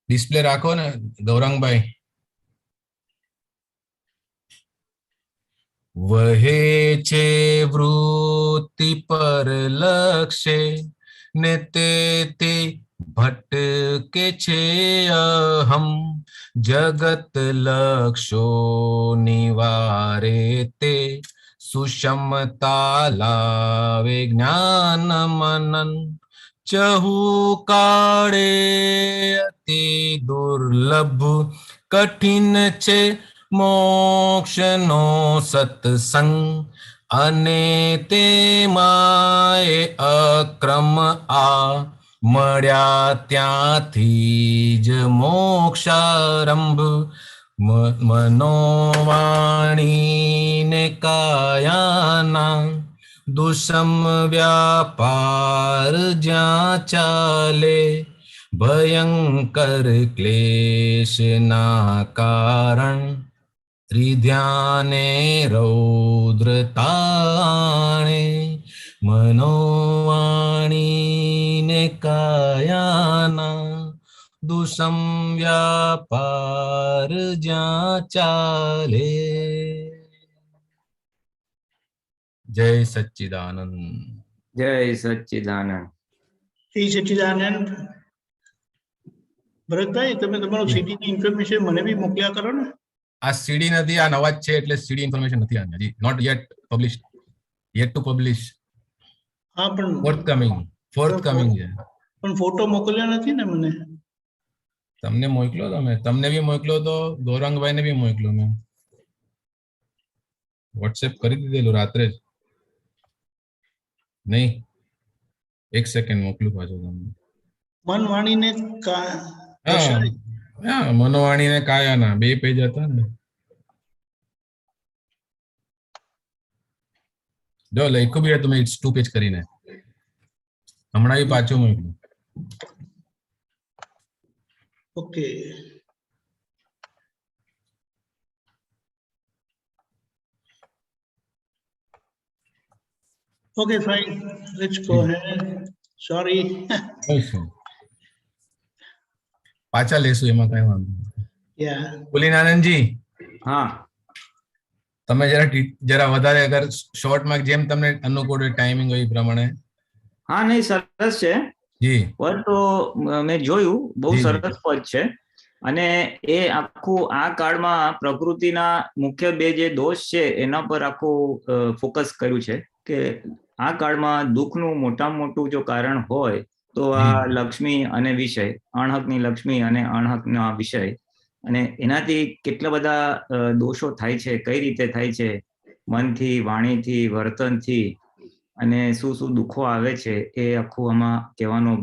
Display રાખો ને ગૌરાંગભાઈ. વહે છે વૃત્તિ પર લક્ષે ને તે ભટકે છે અહમ. જગત લક્ષો નિવારે તે સુષમતા લાવે જ્ઞાન મનન. ચહુ કાળે અતિ દુર્લભ કઠિન છે મોક્ષનો સત્સંગ. અને તેમાંય અક્રમ આ મળ્યા ત્યાંથી જ મોક્ષારંભ. મનોવાણી ને કાયાના દુષમ વ્યાપાર જ્યાં ચાલે. ભયંકર ક્લેશના કારણ ત્રિધ્યાને રૌદ્રતાણે. મનોવાણી ને કાયાના દુષમ વ્યાપાર જ્યાં ચાલે. જય સચ્ચિદાનંદ. જય સચ્ચિદાનંદ. શ્રી સચ્ચિદાનંદ. ભરતભાઈ, તમે તમારું સીડી ની ઇન્ફોર્મેશન મને બી મોકલ્યા કરો ને. આ સીડી નથી, આ નવા જ છે એટલે સીડી ઇન્ફોર્મેશન નથી આની. હજી not yet publish, yet to publish. હા, પણ ફોર્થકમિંગ છે. પણ ફોટો મોકલ્યો નથી ને મને. તમને મોકલ્યો તો મેં, તમને બી મોકલ્યો તો, ગૌરાંગભાઈ ને બી મોકલ્યો મેં. વોટ્સએપ કરી દીધેલું રાત્રે જ. નહીં, એક સેકન્ડ મોકલું પાછું તમને. મન વાણીને હા, મનોવાણી ને કાયાના 2 પેજ હતા ને. જો લખ્યું બી તમે 2 પેજ કરીને હમણાં બી પાછું મોકલું. Okay. Okay, fine. Let's go ahead. Sorry. પાછા લેશું, એમાં કઈ વાંધો નહીં. Yeah. પુલિનાનંદજી, હા, તમે જરા વધારે અગર શોર્ટમાં જેમ તમને અનુકૂળ ટાઈમિંગ હોય એ પ્રમાણે. હા, નહીં, સરસ છે. જી. પદ તો મેં જોયું, બહુ જી, જી. સરસ પદ છે. અને એ આખું આ કાળમાં પ્રકૃતિના મુખ્ય 2 જે દોષ છે એના પર આખું ફોકસ કર્યું છે કે આ કાળમાં દુઃખનું મોટામાં મોટું જો કારણ હોય તો આ લક્ષ્મી અને વિષય, અણહકની લક્ષ્મી અને અણહકના વિષય. અને એનાથી કેટલા બધા દોષો થાય છે, કઈ રીતે થાય છે, મનથી, વાણીથી, વર્તનથી, અને શું શું દુઃખો આવે છે એ આખું આમાં કહેવાનો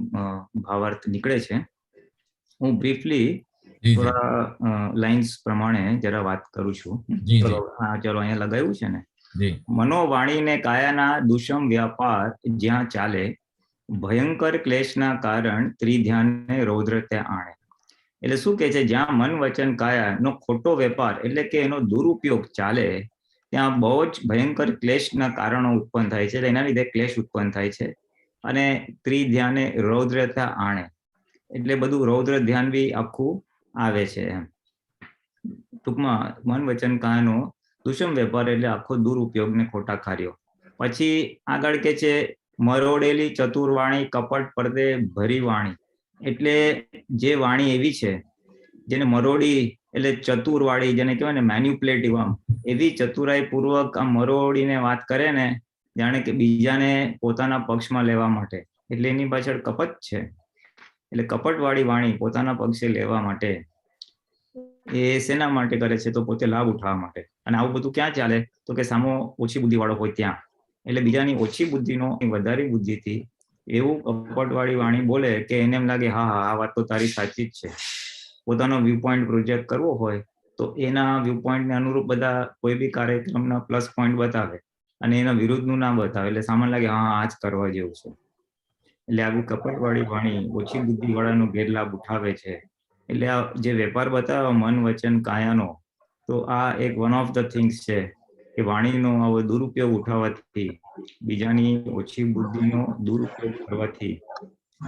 ભાવાર્થ નીકળે છે. હું બ્રીફલી થોડા લાઇન્સ પ્રમાણે જરા વાત કરું છું. ચલો અહીંયા લગાવ્યું છે ને. મનોવાણી ને કાયાના દુષમ વ્યાપાર જ્યાં ચાલે. ભયંકર ક્લેશના કારણ ત્રિધ્યાને રૌદ્રતે આણે. એટલે શું કે છે, જ્યાં મન વચન કાયા નો ખોટો વેપાર એટલે કે એનો દુરુપયોગ ચાલે ત્યાં બહુ જ ભયંકર ક્લેશના કારણો ઉત્પન્ન થાય છે. એના લીધે ક્લેશ ઉત્પન્ન થાય છે. અને ત્રિધ્યાને રૌદ્રતા આણે એટલે બધું રૌદ્ર ધ્યાન બી આખું આવે છે. ટૂંકમાં મન વચન કાયાનો દુષમ વેપાર એટલે આખો દુરુપયોગ ને ખોટા કાર્યો. પછી આગળ કે છે મરોડેલી ચતુરવાણી કપટ પડદે ભરી વાણી. એટલે જે વાણી એવી છે જેને મરોડી એટલે ચતુરવાળી, જેને કહેવાય ને મેન્યુપ્યુલેટિવ, આમ એવી ચતુરાઈ પૂર્વક આમ મરોડીને વાત કરે ને જાણે કે બીજાને પોતાના પક્ષમાં લેવા માટે. એટલે એની પાછળ કપટ છે. એટલે કપટવાળી વાણી પોતાના પક્ષે લેવા માટે એ શેના માટે કરે છે? તો પોતે લાભ ઉઠાવવા માટે. અને આવું બધું ક્યાં ચાલે? તો કે સામો ઓછી બુદ્ધિ વાળો હોય ત્યાં. એટલે બીજાની ઓછી બુદ્ધિનો વધારે બુદ્ધિથી એવું કપટવાળી વાણી બોલે કે એને એમ લાગે હા હા આ વાત તો તારી સાચી જ છે. પોતાનો વ્યૂ પોઈન્ટ પ્રોજેક્ટ કરવો હોય તો એના વ્યૂ પોઈન્ટને અનુરૂપ બધા કોઈ બી કાર્યક્રમના પ્લસ પોઈન્ટ બતાવે અને એના વિરુદ્ધનું ના બતાવે. એટલે સામાન્ય લાગે હા આ જ કરવા જેવું છે. એટલે આવી કપટવાળી વાણી ઓછી બુદ્ધિ વાળાનો ગેરલાભ ઉઠાવે છે. એટલે આ જે વેપાર બતાવે મન વચન કાયાનો, તો આ એક વન ઓફ ધ થિંગ્સ છે કે વાણીનો આવો દુરુપયોગ ઉઠાવવાથી, બીજાની ઓછી બુદ્ધિનો દુરુપયોગ કરવાથી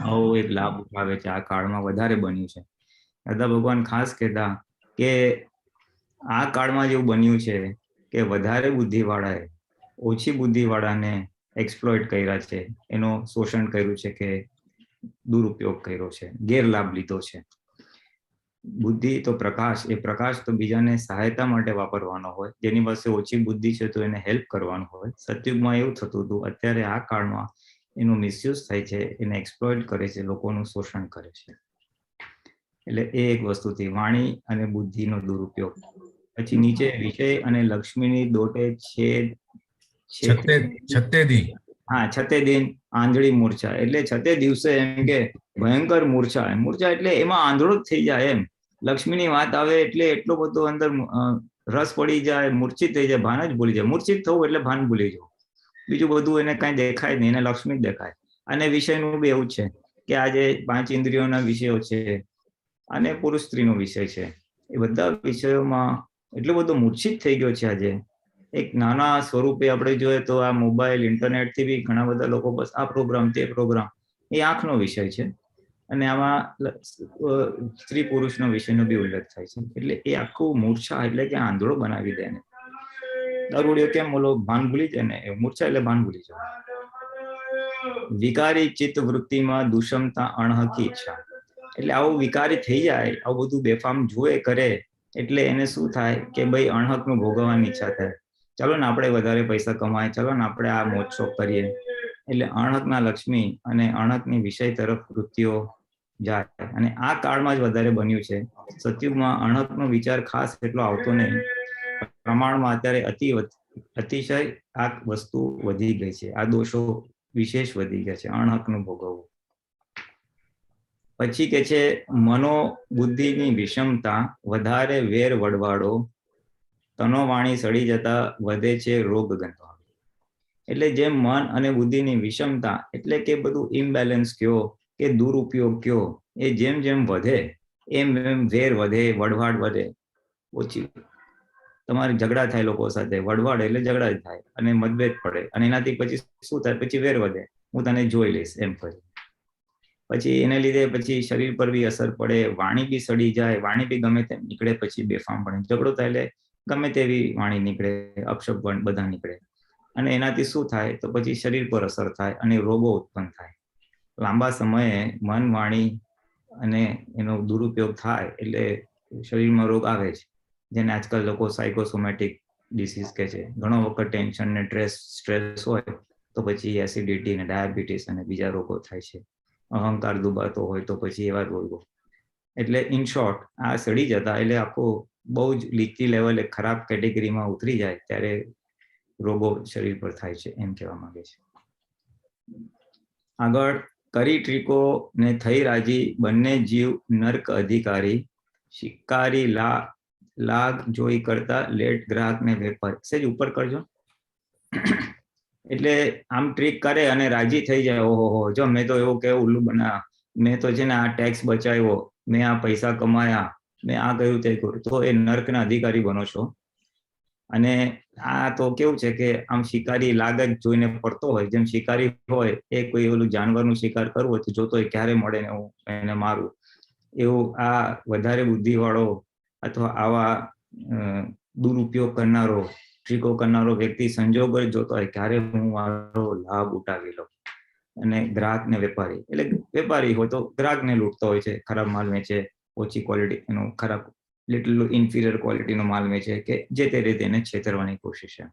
આવો એક લાભ ઉઠાવે છે, આ કાળમાં વધારે બન્યું છે. દાદા ભગવાન ખાસ કહેતા કે આ કાળમાં જેવું બન્યું છે કે વધારે બુદ્ધિવાળાએ ઓછી બુદ્ધિવાળાને એક્સપ્લોઇટ કર્યા છે, એનો શોષણ કર્યું છે કે દુરુપયોગ કર્યો છે, ગેરલાભ લીધો છે. બુદ્ધિ તો પ્રકાશ, એ પ્રકાશ તો બીજાને સહાયતા માટે વાપરવાનો હોય. જેની પાસે ઓછી બુદ્ધિ છે તો એને હેલ્પ કરવાનું હોય. સતયુગમાં એવું થતું હતું. અત્યારે આ કાળમાં એનું મિસયુઝ થાય છે, એને એક્સપ્લોઇટ કરે છે, લોકોનું શોષણ કરે છે. એટલે એ એક વસ્તુ થઈ વાણી અને બુદ્ધિનો દુરુપયોગ. પછી નીચે વિષય અને લક્ષ્મીની દોટે છત્તેદી હા, છતે દિન આંધળી મૂર્છા, એટલે છતે દિવસે એમ કે ભયંકર મૂર્છા. મૂર્છા એટલે એમાં આંધળો જ થઈ જાય એમ. લક્ષ્મીની વાત આવે એટલે એટલો બધો અંદર રસ પડી જાય, મૂર્છિત થઈ જાય, ભાન જ ભૂલી જાય. મૂર્છિત થવું એટલે ભાન ભૂલી જવું. બીજું બધું એને કઈ દેખાય નહીં, એને લક્ષ્મી જ દેખાય. અને વિષયનું બી એવું છે કે આજે 5 ઇન્દ્રિયોના વિષયો છે અને પુરુષ સ્ત્રીનો વિષય છે. એ બધા વિષયોમાં એટલો બધો મૂર્છિત થઈ ગયો છે આજે. એક નાના સ્વરૂપે આપણે જોઈએ તો આ મોબાઈલ, ઇન્ટરનેટ થી બી ઘણા બધા લોકો બસ આ પ્રોગ્રામ, તે પ્રોગ્રામ, એ આંખનો વિષય છે. અને આમાં સ્ત્રી પુરુષનો વિષયનો બી ઉલ્લેખ થાય છે. એટલે એ આખું મૂર્છા એટલે કે આંધળો બનાવી દે ને. દારૂડિયો કેમ ઓલો ભાન ભૂલી જાય ને, મૂર્છા એટલે ભાન ભૂલી જાય. વિકારી ચિત્ત વૃત્તિમાં દુષમતા અણહકી ઈચ્છા, એટલે આવું વિકારી થઈ જાય, આવું બધું બેફામ જોએ કરે એટલે એને શું થાય કે ભાઈ અણહકનું ભોગવવાની ઈચ્છા થાય. ચાલો ને આપણે વધારે પૈસા કમાય, ચાલો ને આપણે આ મોજશોખ કરીએ. એટલે અણહકના લક્ષ્મી અને અણહકની વિષય તરફ વૃત્તિઓ જાય. અને આ કાળમાં જ વધારે બન્યું છે. સતયુગમાં અણહકનો વિચાર ખાસ એટલો આવતો નહીં. પ્રમાણમાં અત્યારે અતિશય આ વસ્તુ વધી ગઈ છે. આ દોષો વિશેષ વધી ગયા છે, અણહકનું ભોગવવું. પછી કે છે મનોબુદ્ધિની વિષમતા વધારે વેર વડવાડો, તનોવાણી સડી જતા વધે છે રોગ ગંધો. એટલે જેમ મન અને બુદ્ધિની વિષમતા એટલે કે બધું ઇમ્બેલેન્સ કયો કે દુરુપયોગ કયો, એ જેમ જેમ વધે એમ એમ વેર વધે, વડવાડ વધે. ઓછી તમારે ઝઘડા થાય લોકો સાથે, વડવાડ એટલે ઝઘડા જ થાય અને મતભેદ પડે. અને એનાથી પછી શું થાય? પછી વેર વધે, હું તને જોઈ લઈશ એમ કરી. પછી એને લીધે પછી શરીર પર બી અસર પડે, વાણી બી સડી જાય, વાણી બી ગમે તેમ નીકળે. પછી બેફામ પડે, ઝઘડો થાય એટલે ગમે તેવી વાણી નીકળે, અપશબ્દ બધા નીકળે. અને એનાથી શું થાય તો પછી શરીર પર અસર થાય અને રોગો ઉત્પન્ન થાય. લાંબા સમયે મન, વાણી અને એનો દુરુપયોગ થાય એટલે શરીરમાં રોગ આવે છે, જેને આજકાલ લોકો સાયકોસોમેટિક ડિસીઝ કહે છે. ઘણો વખત ટેન્શન ને સ્ટ્રેસ હોય તો પછી એસિડિટી ને ડાયાબિટીસ અને બીજા રોગો થાય છે. અહંકાર દુબાતો હોય તો પછી એવા રોગો. એટલે ઇન શોર્ટ આ સડી જતા એટલે આખું બહુ જ લીકી લેવલે ખરાબ કેટેગરીમાં ઉતરી જાય ત્યારે રોગો શરીર પર થાય છે, એમ કહેવા માંગે છે. આગળ કરી ટ્રીકો ને થઈ રાજી, બંને જીવ નર્ક અધિકારી, શિકારી લાગ જોઈ કરતા લેટ ગ્રાહક ને વેપારી. સેજ ઉપર કરજો. એટલે આમ ટ્રીક કરે અને રાજી થઈ જાય, ઓહો જો મેં તો એવું કેવું ઉલ્લુ બના, મેં તો છે ને આ ટેક્સ બચાવ્યો, મેં આ પૈસા કમાયા, મેં આ કર્યું તે કર્યું, તો એ નર્કના અધિકારી બનો છો. અને આ તો કેવું છે કે આમ શિકારી લાગત જોઈને પડતો હોય. જેમ શિકારી હોય એ કોઈ ઓલું જાનવરનું શિકાર કરવું હોય તો જોતો હોય ક્યારે મળે ને હું એને મારું. એવું આ વધારે બુદ્ધિવાળો અથવા આવા દુરુપયોગ કરનારો, ટ્રીકો કરનારો વ્યક્તિ સંજોગો જોતો હોય ક્યારે હું મારો લાભ ઉઠાવી લઉં. અને ગ્રાહક ને વેપારી, એટલે વેપારી હોય તો ગ્રાહકને લૂંટતો હોય છે, ખરાબ માલ વેચે, ઓછી ક્વોલિટી એનો ખરાબ લિટલ ઇન્ફિરિયર ક્વોલિટીનો માલ વેચે કે જે તે રીતે એને છેતરવાની કોશિશ છે.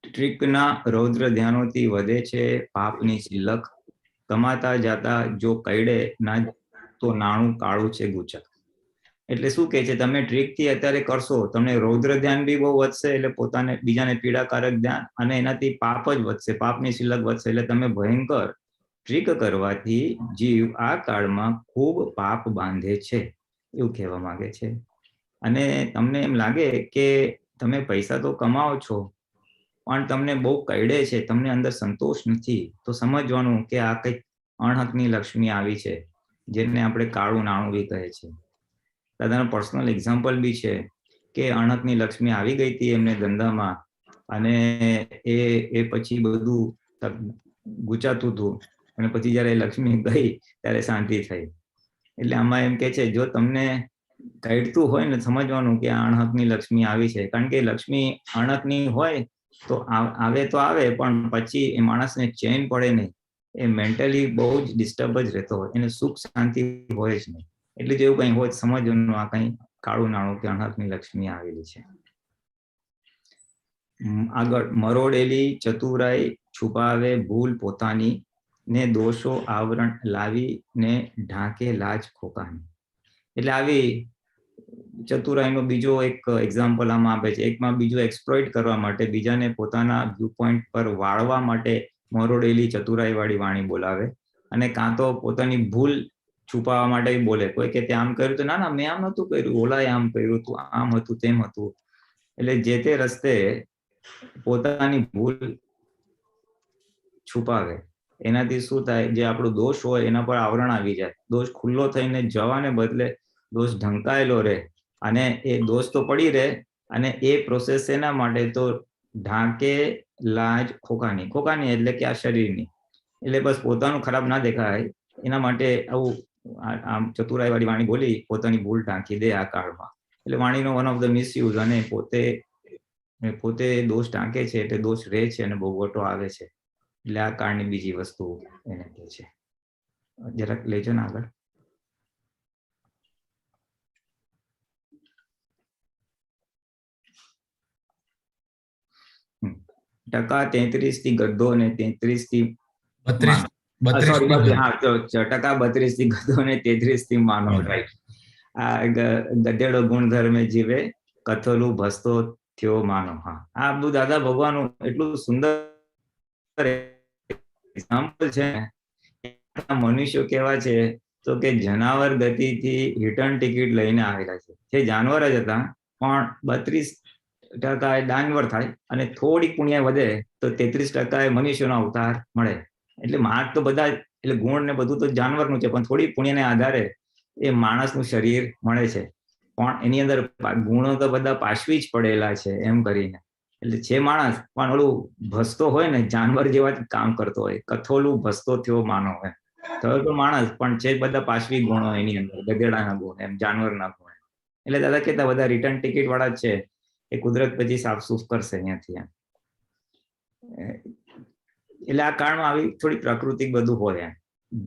ટ્રીકના રૌદ્ર ધ્યાનોથી વધે છે પાપની સિલક, કમાતા જાતા જો કઈડે ના તો નાણું કાળું છે ગુચક. એટલે શું કહે છે, તમે ટ્રીકથી અત્યારે કરશો, તમને રૌદ્ર ધ્યાન બી બહુ વધશે, એટલે પોતાને બીજાને પીડાકારક ધ્યાન, અને એનાથી પાપ જ વધશે, પાપની સિલક વધશે. એટલે તમે ભયંકર ટ્રીક કરવાથી જીવ આ કાળમાં ખૂબ પાપ બાંધે છે, એવું કહેવા માંગે છે. અને તમને એમ લાગે કે તમે પૈસા તો કમાઓ છો પણ તમને બહુ કઈડે છે, તમને અંદર સંતોષ નથી, તો સમજવાનું કે આ કંઈક અણહકની લક્ષ્મી આવી છે, જેને આપણે કાળું નાણું બી કહે છે. દાદાનો પર્સનલ એક્ઝામ્પલ બી છે કે અણહકની લક્ષ્મી આવી ગઈ હતી એમને ધંધામાં, અને એ પછી બધું ગુચાતું હતું. અને પછી જયારે લક્ષ્મી ગઈ ત્યારે શાંતિ થઈ. એટલે આમાં એમ કે છે જો તમને કહેતું હોય ને સમજવાનું કે આ અણહકની લક્ષ્મી આવી છે, કારણ કે લક્ષ્મી અણહકની હોય તો આવે તો આવે, પણ પછી એ માણસને ચેન પડે નહીં, એ મેન્ટલી બહુ જ ડિસ્ટર્બ જ રહેતો હોય, એને સુખ શાંતિ હોય જ નહીં. એટલે જેવું કઈ હોય સમજવાનું આ કઈ કાળું નાણું કે અણહકની લક્ષ્મી આવેલી છે. આગળ, મરોડેલી ચતુરાઈ છુપાવે ભૂલ પોતાની, ને દોષો આવરણ લાવી ને ઢાંકે લાજ ખોકાની. એટલે આવી ચતુરાઈનો બીજો એક એક્ઝામ્પલ આમાં આપે છે. એકમાં બીજું એક્સપ્લોઇટ કરવા માટે, બીજાને પોતાના વ્યૂ પોઈન્ટ પર વાળવા માટે મરોડેલી ચતુરાઈ વાળી વાણી બોલાવે, અને કાં તો પોતાની ભૂલ છુપાવવા માટે બોલે. કોઈ કે તે આમ કર્યું તો ના ના મેં આમ નતું કર્યું, ઓલાએ આમ કર્યું તું, આમ હતું તેમ હતું. એટલે જે તે રસ્તે પોતાની ભૂલ છુપાવે. એનાથી શું થાય, જે આપણો દોષ હોય એના પર આવરણ આવી જાય. દોષ ખુલ્લો થઈને જવાને બદલે દોષ ઢંકાયેલો રહે, અને એ દોષ તો પડી રહે, અને એ પ્રોસેસ એના માટે તો ઢાંકે લાજ ખોકાની. ખોકાની એટલે કે આ શરીરની. એટલે બસ પોતાનું ખરાબ ના દેખાય એના માટે આવું આમ ચતુરાઈ વાળી વાણી બોલી પોતાની ભૂલ ઢાંકી દે આ કાળમાં. એટલે વાણીનો વન ઓફ ધ મિસયુઝ, અને પોતે દોષ ઢાંકે છે એટલે દોષ રહે છે અને ભોગવટો આવે છે. એટલે આ કાળની બીજી વસ્તુ એને કહે છે. જરાક લેજો ને આગળ. ટકા 33 થી ગધો અને 33 થી 32 હા તો ટકા 32 થી ગધો અને 33 થી માનવ. રાઈટ. આ ગધેડો ગુણધર્મે જીવે, કથોલું ભસતો થયો માનવ. હા, આ બધું દાદા ભગવાનનું એટલું સુંદર એક્ઝામ્પલ છે. મનુષ્યો કેવા છે તો કે જનાવર ગતિથી રિટર્ન ટિકિટ લઈને આવેલા છે. જે જાનવર જ હતા, પણ 32% દાનવર થાય, અને થોડી પુણ્ય વધે તો 33% મનુષ્યનો અવતાર મળે. એટલે માર્ગ તો બધા, એટલે ગુણ ને બધું તો જાનવરનું છે, પણ થોડી પુણ્યને આધારે એ માણસનું શરીર મળે છે. પણ એની અંદર ગુણો તો બધા પાશવી જ પડેલા છે એમ કરીને. એટલે છે માણસ, પણ ઓલું ભસતો હોય ને, જાનવર જેવા જ કામ કરતો હોય. કથોલું ભસતો થયો માનવ હોય. થયો તો માણસ, પણ છે બધા પાશવી ગુણો એની અંદર, ગધેડાના ગુણ, એમ જાનવરના ગુણ. એટલે દાદા કહેતા બધા રિટર્ન ટિકિટ વાળા જ છે, એ કુદરત પછી સાફસૂફ કરશે અહીંયાથી એમ. એટલે આ કાળમાં આવી થોડી પ્રાકૃતિક બધું હોય એમ.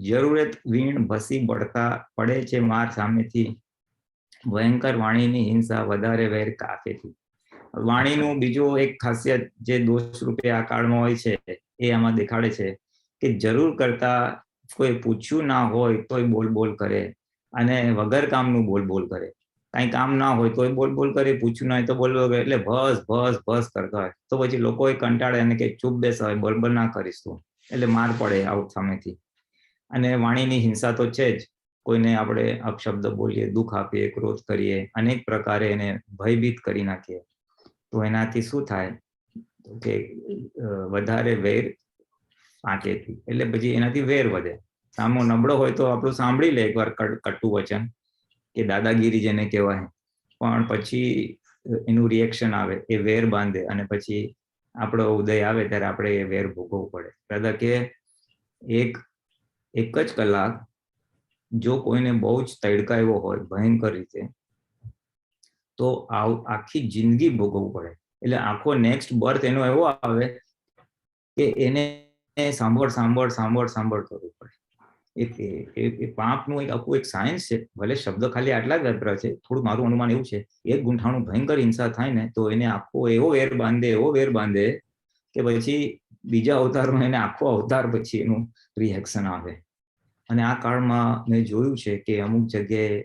જરૂરત વીણ ભસી બળતા પડે છે માર સામેથી, ભયંકર વાણીની હિંસા વધારે વેર કાફેથી. વાણીનું બીજું એક ખાસિયત જે દોષ રૂપે આ કાળમાં હોય છે, એ આમાં દેખાડે છે કે જરૂર કરતા કોઈ પૂછ્યું ના હોય તોય બોલ બોલ કરે, અને વગર કામનું બોલ બોલ કરે. કઈ કામ ના હોય તોય બોલ બોલ કરે, પૂછ્યું ના હોય તો બોલ બોલ કરે. એટલે ભસ ભસ ભસ કરતા હોય. તો પછી લોકો કંટાળે અને કે ચૂપ બેસ, હોય બોલ ના કરીશ તું. એટલે માર પડે આઉટ સામેથી. અને વાણીની હિંસા તો છે જ. કોઈને આપણે અપશબ્દ બોલીએ, દુઃખ આપીએ, ક્રોધ કરીએ, અનેક પ્રકારે એને ભયભીત કરી નાખીએ, તો એનાથી શું થાય કે વધારે વેર ફાંકેથી. એટલે પછી એનાથી વેર વધે. સામો નબળો હોય તો આપણું સાંભળી લે એકવાર કટુ વચન કે દાદાગીરી જેને કહેવાય, પણ પછી એનું રિએક્શન આવે, એ વેર બાંધે, અને પછી આપણો ઉદય આવે ત્યારે આપણે એ વેર ભોગવવું પડે. દાદા કે એક જ કલાક જો કોઈને બહુ જ તડકાયો હોય ભયંકર રીતે, તો આખી જિંદગી ભોગવવું પડે. એટલે આખો નેક્સ્ટ બર્થ એનો એવો આવે કે એને સાંભળ સાંભળ સાંભળ સાંભળ કરવું પડે. એ પાપનું એક આખું એક સાયન્સ છે. ભલે શબ્દ ખાલી આટલા જ વપરા છે, થોડું મારું અનુમાન એવું છે, એક ગુંઠાણું ભયંકર હિંસા થાય ને તો એને આખો એવો વેર બાંધે કે પછી બીજા અવતારમાં એને આખો અવતાર પછી એનું રિએક્શન આવે. અને આ કાળમાં મેં જોયું છે કે અમુક જગ્યાએ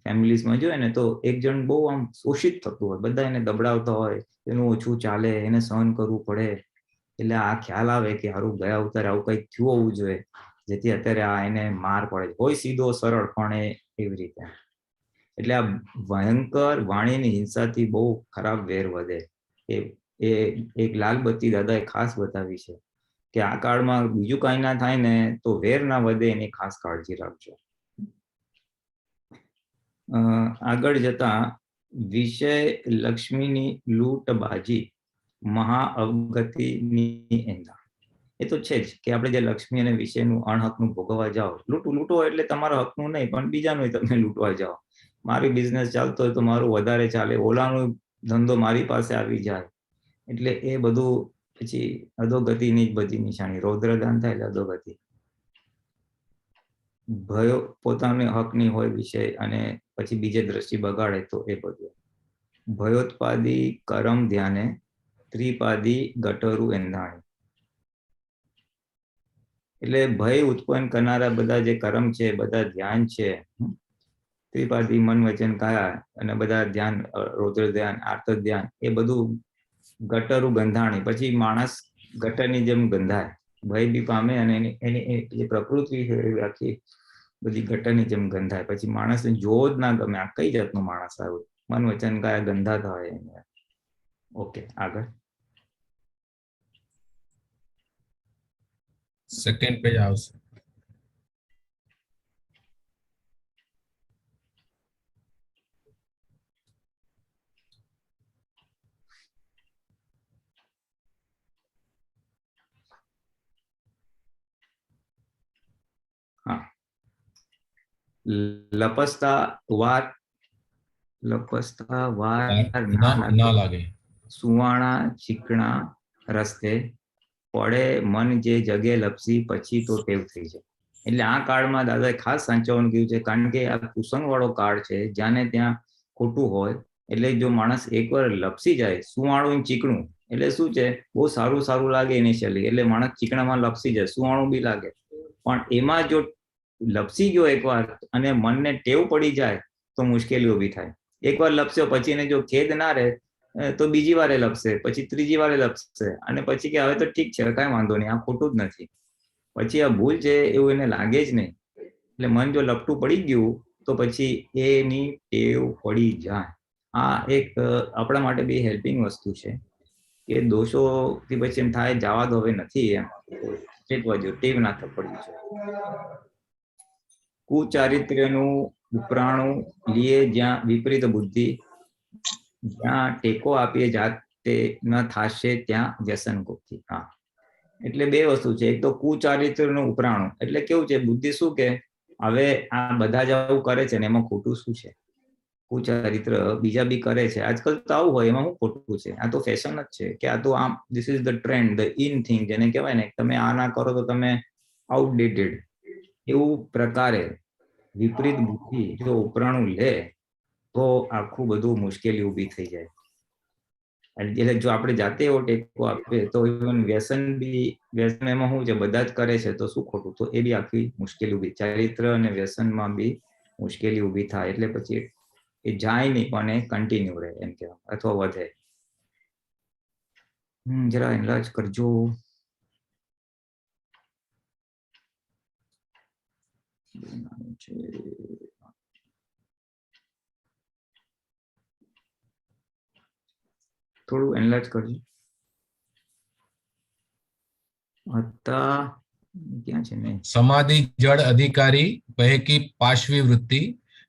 ફેમિલીઝમાં જોઈએ ને તો એક જણ બહુ આમ શોષિત થતું હોય, બધા એને દબડાવતા હોય, એનું ઓછું ચાલે, એને સહન કરવું પડે. એટલે આ ખ્યાલ આવે કે હારું ગયા અવતારે આવું કંઈક થયું હોવું જોઈએ, જેથી અત્યારે આ એને માર પડે. હોય સીધો સરળ, પણ એવી રીતે. એટલે આ ભયંકર વાણીની હિંસાથી બહુ ખરાબ વેર વધે. એ એક લાલબત્તી દાદાએ ખાસ બતાવી છે કે આ કાળમાં બીજું કઈ ના થાય ને તો વેર ના વધે, એની ખાસ કાળજી રાખજો. આગળ જતા વિષય લક્ષ્મીની લૂંટબાજી મહા અવગતિની એંધા. એ તો છે જ કે આપણે જે લક્ષ્મી અને વિષયનું અણહકનું ભોગવવા જાઓ, લૂંટવો એટલે તમારા હકનું નહીં પણ બીજાનું તમે લૂંટવા જાઓ. મારી બિઝનેસ ચાલતો હોય તો મારું વધારે ચાલે, ઓલાનો ધંધો મારી પાસે આવી જાય, એટલે એ બધું પછી અધોગતિની જ બધી નિશાની. રૌદ્રદાન થાય એટલે અધોગતિ. ભયો પોતાને હકની હોય વિષય અને પછી બીજે દ્રષ્ટિ બગાડે તો એ બધું. ભયોત્પાદી કરમ ધ્યાને ત્રિપાદી ગટરુ એંધાણી. એટલે ભય ઉત્પન્ન કરનારા બધા જે કર્મ છે, બધા ધ્યાન છે, ત્રિપાદી મન વચન કાયા અને બધા ધ્યાન, રૌદ્ર ધ્યાન, આર્ત ધ્યાન, એ બધું ગટરું ગંધાણી. પછી માણસ ગટરની જેમ ગંધાય, ભય બી પામે અને એની જે પ્રકૃતિ છે આખી બધી ગટરની જેમ ગંધાય. પછી માણસને જોવો જ ના ગમે, આ કઈ જાતનું માણસ આવ્યું, મન વચન કાયા ગંધાતા હોય. ઓકે, આગળ સેકન્ડ પેજ આવશે. લપસતા વાર ના લાગે, સુવાણા ચીકણા રસ્તે પડે મન જે જગે લપસી પછી તો ટેવ થઈ જાય. એટલે આ કાળમાં દાદાએ ખાસ સાચવવાનું કહ્યું છે, કારણ કે આ કુસંગ વાળો કાળ છે, જ્યાં ને ત્યાં ખોટું હોય. એટલે જો માણસ એકવાર લપસી જાય, સુવાણું ચીકણું એટલે શું છે, બહુ સારું લાગે ઇનિશિયલી, એટલે માણસ ચીકણામાં લપસી જાય, સુવાણું બી લાગે. પણ એમાં જો લપસી ગયો એકવાર અને મનને ટેવ પડી જાય તો મુશ્કેલી ઊભી થાય. એકવાર લપસ્યો પછી એને જો ખેદ ના રહે તો બીજી વારે લપસે, પછી ત્રીજી વારે લપસે, અને પછી કે હવે તો ઠીક છે, કઈ વાંધો નહીં, આ ખોટું જ નથી. પછી આ ભૂલ છે એવું એને લાગે જ નહીં. એટલે મન જો લપટું પડી ગયું તો પછી એની ટેવ પડી જાય. આ એક આપણા માટે બી હેલ્પિંગ વસ્તુ છે કે દોષો થી પછી એમ થાય જવા દો, હવે નથી, એમ ચેતવા જો, ટેવ ના પડી છે. કુચારિત્ર્યનું ઉપરાણું લીએ જ્યાં વિપરીત બુદ્ધિ, જ્યાં ટેકો આપીએ જાતે ન થાશે ત્યાં વ્યસન ગુપ્તિ. હા, એટલે બે વસ્તુ છે. એક તો કુચારિત્રનું ઉપરાણું એટલે કેવું છે, બુદ્ધિ શું કે હવે આ બધા જ આવું કરે છે ને એમાં ખોટું શું છે. કુચારિત્ર બીજા બી કરે છે, આજકાલ તો આવું હોય, એમાં શું ખોટું છે, આ તો ફેશન જ છે કે આ તો આમ this is the trend, the in thing જેને કહેવાય ને, તમે આ ના કરો તો તમે આઉટડેટેડ. એવું પ્રકારે વિપરીત બુદ્ધિ જો ઉપરાણું લે તો આખું બધું મુશ્કેલી ઊભી થઈ જાય. એટલે જો આપણે જાતે એવો ટેકો આપીએ તો વ્યસન એમાં શું છે, બધા જ કરે છે તો શું ખોટું, તો એ બી આખી મુશ્કેલી ઊભી, ચારિત્ર અને વ્યસનમાં બી મુશ્કેલી ઊભી થાય. એટલે પછી એ જાય નહીં પણ એ કન્ટિન્યુ રહે એમ કહેવાય, અથવા વધે. જરા એનલાર્જ કરજો. થોડું એનલાર્જ કરજો. ક્યાં છે ને, સમાધિ જળ અધિકારી પૈકી પાશવી વૃત્તિ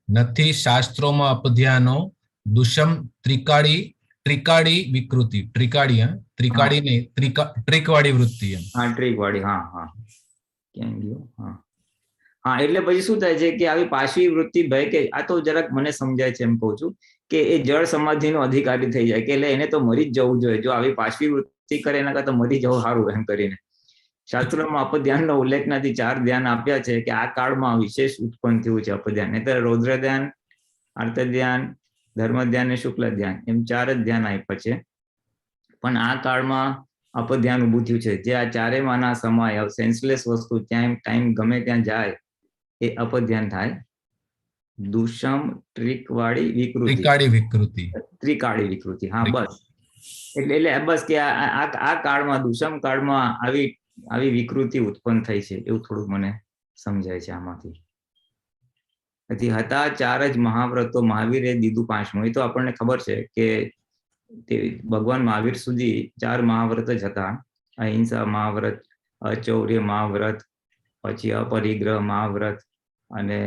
નથી શાસ્ત્રોમાં અપધ્યાનો દુષમ ત્રિકાળી વિકૃતિ. ત્રિકાળી નહીં, ટ્રીકવાળી વૃત્તિ. હા, ટ્રીકવાળી. હા, ક્યાં ગયો? હા, એટલે પછી શું થાય છે કે આવી પાશવી વૃત્તિ ભય, કે આ તો જરાક મને સમજાય છે એમ કહું છું કે એ જળ સમાધિનો અધિકારી થઈ જાય કે એટલે એને તો મરી જ જવું જોઈએ. જો આવી પાશવી વૃત્તિ કરે એના કરતા મરી જવું સારું એમ કરીને. શાસ્ત્રોમાં અપધ્યાનનો ઉલ્લેખ નથી, 4 ધ્યાન આપ્યા છે કે આ કાળમાં વિશેષ ઉત્પન્ન થયું છે અપધ્યાન. એટલે રૌદ્ર ધ્યાન, આર્ત ધ્યાન, ધર્મ ધ્યાન અને શુક્લ ધ્યાન, એમ 4 જ ધ્યાન આપ્યા છે. પણ આ કાળમાં અપધ્યાન ઊભું થયું છે, જે આ ચારેયમાંના સમય સેન્સલેસ વસ્તુ ત્યાં ટાઈમ ગમે ત્યાં જાય એ અપધ્યાન થાય. દુષમ ત્રિકાળી વિકૃતિ. હા, બસ. એટલે બસ કે આ કાળમાં, દુષમ કાળમાં આવી વિકૃતિ ઉત્પન્ન થઈ છે એવું થોડું મને સમજાય છે આમાંથી. હતા 4 જ મહાવ્રતો, મહાવીરે દીધું 5મું. એ તો આપણને ખબર છે કે ભગવાન મહાવીર સુધી 4 મહાવ્રત જ હતા. અહિંસા મહાવ્રત, અચૌર્ય મહાવ્રત, પછી અપરિગ્રહ મહાવ્રત અને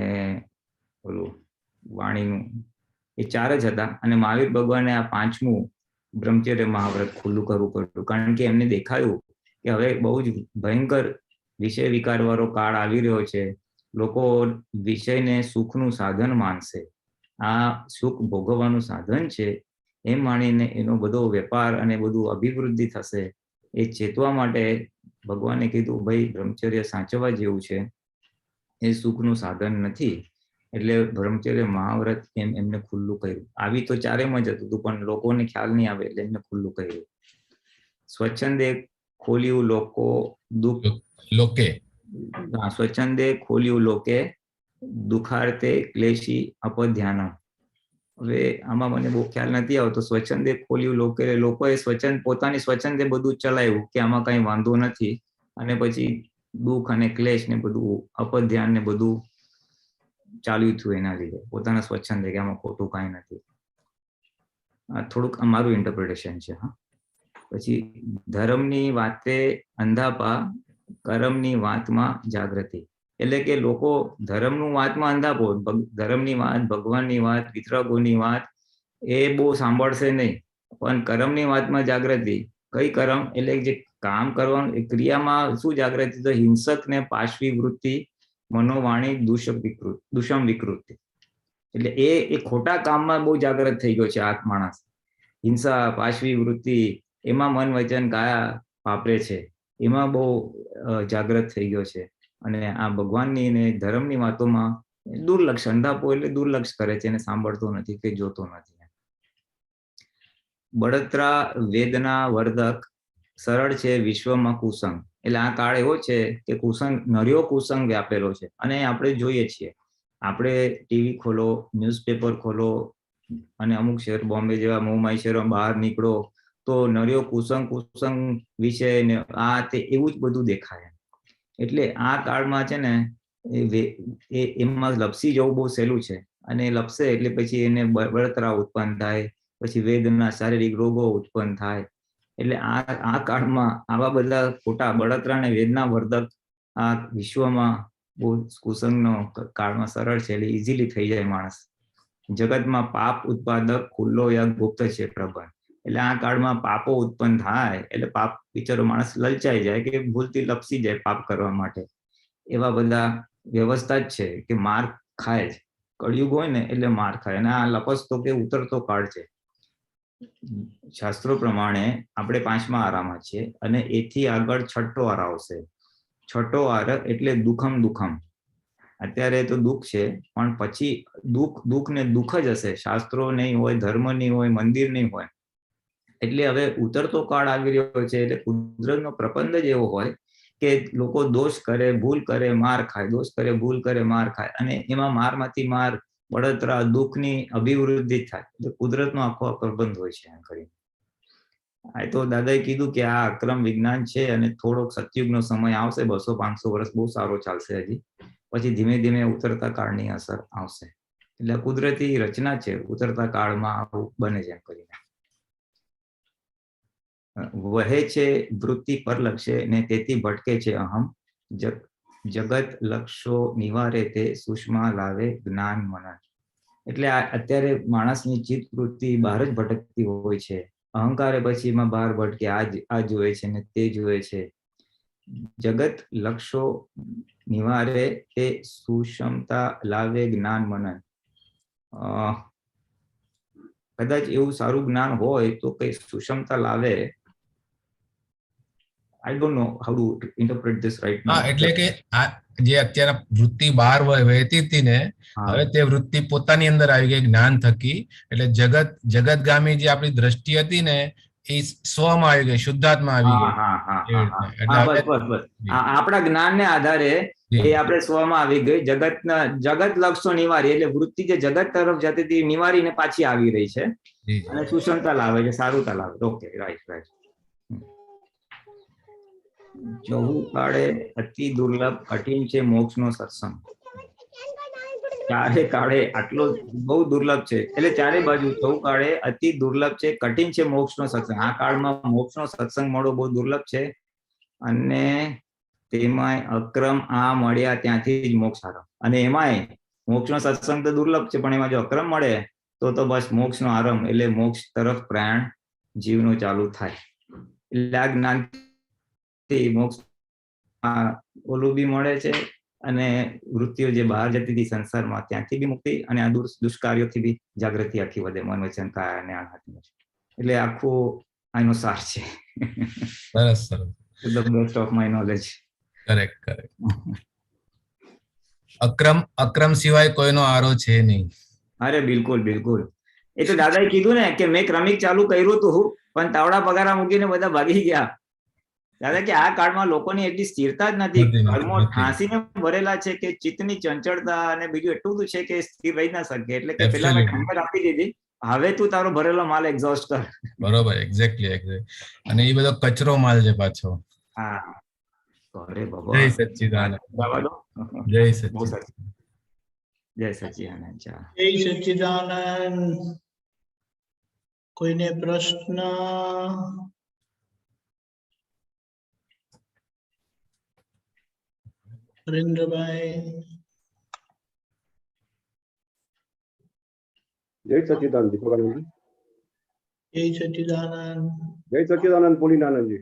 ઓલું વાણીનું, એ 4 જ હતા. અને મહાવીર ભગવાને આ 5મું બ્રહ્મચર્ય મહાવ્રત ખુલ્લું કરવું પડ્યું, કારણ કે એમને દેખાયું કે હવે બહુ જ ભયંકર વિષય વિકાર વાળો કાળ આવી રહ્યો છે. લોકો વિષયને સુખનું સાધન માનશે, આ સુખ ભોગવવાનું સાધન છે એમ માનીને એનો બધો વેપાર અને બધું અભિવૃદ્ધિ થશે. એ ચેતવા માટે ભગવાને કીધું ભાઈ બ્રહ્મચર્ય સાચવવા જેવું છે, એ સુખનું સાધન નથી. એટલે બ્રહ્મચર્ય મહાવ્રત એમને ખુલ્લું કર્યું. આવી તો ચારેમાં જ હતું પણ લોકોને ખ્યાલ નહીં આવે એટલે એમને ખુલ્લું કર્યું. સ્વચ્છંદે ખોલ્યું લોકે સ્વચ્છંદે ખોલ્યું લોકે દુખાર્તે ક્લેશી અપધ્યાનમ. હવે આમાં મને બહુ ખ્યાલ નથી આવતો. સ્વચ્છંદે ખોલ્યું લોકે, લોકોએ સ્વચ્છંદ પોતાની સ્વચ્છંદે બધું ચલાવ્યું કે આમાં કઈ વાંધો નથી, અને પછી દુઃખ અને ક્લેશ ને બધું અપધ્યાન ને બધું ચાલ્યું થયું એના લીધે પોતાના સ્વચ્છંદે કે આમાં ખોટું કઈ નથી. થોડુંક અમારું ઇન્ટરપ્રિટેશન છે. હા, પછી ધર્મની વાતે અંધાપા, કર્મની વાતમાં જાગૃતિ. એટલે કે લોકો ધર્મનું વાતમાં અંધાપો, ધર્મની વાત, ભગવાનની વાત, વિતરાગોની વાત એ બહુ સાંભળશે નહીં, પણ કર્મની વાતમાં જાગૃતિ. કઈ કર્મ? એટલે જે કામ કરવાનું એ ક્રિયામાં શું જાગૃતિ? તો હિંસક ને પાશવી વૃત્તિ, મનોવાણી દુષમ વિકૃતિ. એટલે એ ખોટા કામમાં બહુ જાગૃત થઈ ગયો છે આ માણસ. હિંસા, પાશવી વૃત્તિ, એમાં મન વચન કાયા વાપરે છે, એમાં બહુ જાગૃત થઈ ગયો છે. અને આ ભગવાનની ને ધર્મની વાતોમાં દુર્લક્ષ, અંધાપો એટલે દુર્લક્ષ કરે છે, એને સાંભળતો નથી કે જોતો નથી. બળતરા વેદના વર્ધક, સરળ છે વિશ્વમાં કુસંગ. એટલે આ કાળ એવો છે કે કુસંગ, નર્યો કુસંગ વ્યાપેલો છે. અને આપણે જોઈએ છીએ, આપણે ટીવી ખોલો, ન્યૂઝપેપર ખોલો, અને અમુક શહેર બોમ્બે જેવા મોમાઈ શહેરોમાં બહાર નીકળો તો નર્યો કુસંગ વિશે ને આ તે એવું જ બધું દેખાય. એટલે આ કાળમાં છે ને એમાં લપસી જવું બહુ સહેલું છે. અને લપસે એટલે પછી એને બળતરા ઉત્પન્ન થાય, પછી વેદના, શારીરિક રોગો ઉત્પન્ન થાય. એટલે આ કાળમાં આવા બધા ખોટા બળતરા અને વેદના વર્ધક આ વિશ્વમાં બહુ કુસંગનો કાળમાં સરળ છે, એટલે ઇઝીલી થઈ જાય માણસ. જગતમાં પાપ ઉત્પાદક ખુલ્લો યા ગુપ્ત છે પ્રબંધ. એટલે આ કાળમાં પાપો ઉત્પન્ન થાય એટલે પાપ બિચારો માણસ લલચાઈ જાય કે ભૂલથી લપસી જાય પાપ કરવા માટે. એવા બધા વ્યવસ્થા જ છે કે માર ખાય જ. કળિયુગ હોય ને એટલે માર ખાય. અને આ લપસતો કે ઉતરતો કાળ છે. શાસ્ત્રો પ્રમાણે આપણે 5મા આરામાં છીએ અને એથી આગળ 6ઠો આર આવશે. 6ઠો આર એટલે દુઃખમ. અત્યારે તો દુઃખ છે, પણ પછી દુઃખ ને દુઃખ જ હશે. શાસ્ત્રો નહીં હોય, ધર્મ નહીં હોય, મંદિર નહીં હોય. એટલે હવે ઉતરતો કાળ આવી રહ્યો છે. એટલે કુદરતનો પ્રબંધ જ એવો હોય કે લોકો દોષ કરે, ભૂલ કરે, માર ખાય, દોષ કરે, ભૂલ કરે, માર ખાય. અને એમાં મારમાંથી માર, બળતરા, દુઃખની અભિવૃદ્ધિ થાય. એટલે કુદરતનો આખો પ્રબંધ હોય છે. એમ કરીને આ તો દાદાએ કીધું કે આ અક્રમ વિજ્ઞાન છે અને થોડોક સતયુગનો સમય આવશે, 200-500 વર્ષ બહુ સારો ચાલશે હજી. પછી ધીમે ધીમે ઉતરતા કાળની અસર આવશે. એટલે કુદરતી રચના છે, ઉતરતા કાળમાં આવું બને છે. એમ કરીને વહે છે વૃત્તિ પર લક્ષે ને તેથી ભટકે છે અહમ. જગત લક્ષો નિવારે તે સુષ્મા લાવે જ્ઞાન મનન. એટલે અત્યારે માણસની ચિત્ત વૃત્તિ બહાર જ ભટકતી હોય છે. અહંકારે પછી એમાં બહાર ભટકે, આ જોવે છે ને તે જોવે છે. જગત લક્ષો નિવારે તે સુષમતા લાવે જ્ઞાન મનન. કદાચ એવું સારું જ્ઞાન હોય તો કઈ સુષમતા લાવે. I don't know how to interpret this right now. એટલે કે આ જે અત્યારે વૃત્તિ બહાર વહેતી હતી ને, હવે તે વૃત્તિ પોતાની અંદર આવી ગઈ જ્ઞાન થકી. એટલે જગતગામી જે આપણી દ્રષ્ટિ હતી ને એ સ્વમાં આવી ગઈ, શુદ્ધાત્મા આવી ગઈ. આપણા જ્ઞાનને આધારે એ આપણે સ્વમાં આવી ગઈ. જગત લક્ષો નિવારી એટલે વૃત્તિ જે જગત તરફ જતી હતી નિવારીને પાછી આવી રહી છે અને સુષમતા લાવે છે, સારુતા લાવે. Okay, right. જવું કાળે અતિ દુર્લભ, કઠિન છે મોક્ષનો સત્સંગ. ચારે કાળે આટલો બહુ દુર્લભ છે. એટલે ચારે બાજુ જવું કાળે અતિ દુર્લભ છે, કઠિન છે મોક્ષનો સત્સંગ. આ કાળમાં મોક્ષનો સત્સંગ મળવો બહુ દુર્લભ છે. અને તેમાંય અક્રમ આ મળ્યા ત્યાંથી જ મોક્ષ આરંભ. અને એમાંય મોક્ષનો સત્સંગ તો દુર્લભ છે, પણ એમાં જો અક્રમ મળે તો બસ મોક્ષનો આરંભ, એટલે મોક્ષ તરફ પ્રયાણ જીવનો ચાલુ થાય. એટલે આ જ્ઞાન થી મોક્ષ ઓલું બી મળે છે, અને વૃત્તિઓ જે બહાર જતી હતી સંસારમાં ત્યાંથી બી મુક્તિ, અને આ દુષ્કાર્યોથી બી જાગૃતિ આખી વધે, મન વચન કાય અને આનાથી. એટલે આખું આનો સાર છે. સરસ સરસ. The best of my knowledge. Correct correct. અક્રમ સિવાય કોઈનો આરો છે નહીં. અરે બિલકુલ બિલકુલ. એ તો દાદાએ કીધું ને કે મેં ક્રમિક ચાલુ કર્યું હતું, પણ તાવડા પગારા મૂકીને બધા ભાગી ગયા. દાદા કે આ કાળમાં લોકોની એટલી સ્થિરતા જ નથી, કર્મો ઠાંસીને ભરેલા છે કે ચિત્તની ચંચળતા અને બીજું એટલું બધું છે કે સ્થિર રહી ના શકે. એટલે કે પેલા મેં ખબર આપી દીધી, હવે તું તારો ભરેલો માલ એક્ઝોસ્ટ કર. બરોબર, એક્ઝેક્ટલી. અને એ બધો કચરો માલ છે પાછો. હા, અરે બાબા. જય સચ્ચિદાનંદ. જય સચ્ચિદાનંદ. જય સચ્ચિદાનંદ. જય સચ્ચિદાનંદ. કોઈને પ્રશ્ન? હરેન્દ્રભાઈ. જય સચ્ચિદાનંદ દીપકાનંદજી. જય સચ્ચિદાનંદ. જય સચ્ચિદાનંદ પુનીનાનંદજી.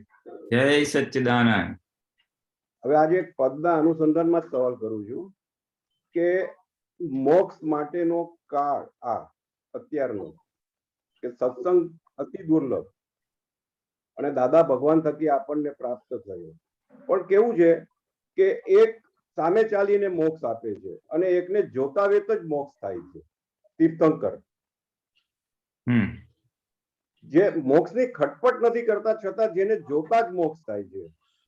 જય સચ્ચિદાનંદ. હવે આજે એક પદના અનુસંધાનમાં જ સવાલ કરું છું કે મોક્ષ માટેનો કાળ આ અત્યારનો કે સત્સંગ અતિ દુર્લભ અને દાદા ભગવાન થકી આપણને પ્રાપ્ત થયો, પણ કેવું છે કે એક સામે ચાલીને મોક્ષ આપે છે અને એકને જોતા વેત જ મોક્ષ થાય છે. તીર્થંકર જે મોક્ષની ખટપટ નથી કરતા છતાં જેને જોતા જ મોક્ષ થાય છે,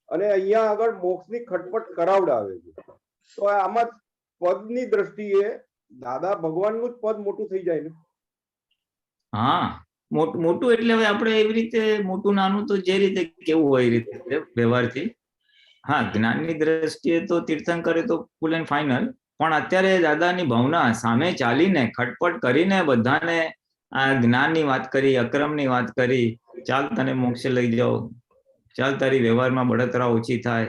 અને અહીંયા આગળ મોક્ષની ખટપટ કરાવડાવે છે. તો આમાં પદની દ્રષ્ટિએ દાદા ભગવાનનું જ પદ મોટું થઈ જાય ને? હા, મોટું એટલે હવે આપણે એવી રીતે મોટું નાનું તો જે રીતે કેવું હોય એ રીતે વ્યવહારથી. હા, જ્ઞાનની દ્રષ્ટિએ તો તીર્થંકરે તો ફૂલ એન્ડ ફાઇનલ, પણ અત્યારે દાદાની ભાવના સામે ચાલીને ખટપટ કરીને બધાને આ જ્ઞાનની વાત કરી, અક્રમની વાત કરી, ચાલ તને મોક્ષે લઈ જાઓ, ચાલ તારી વ્યવહારમાં બળતરા ઓછી થાય,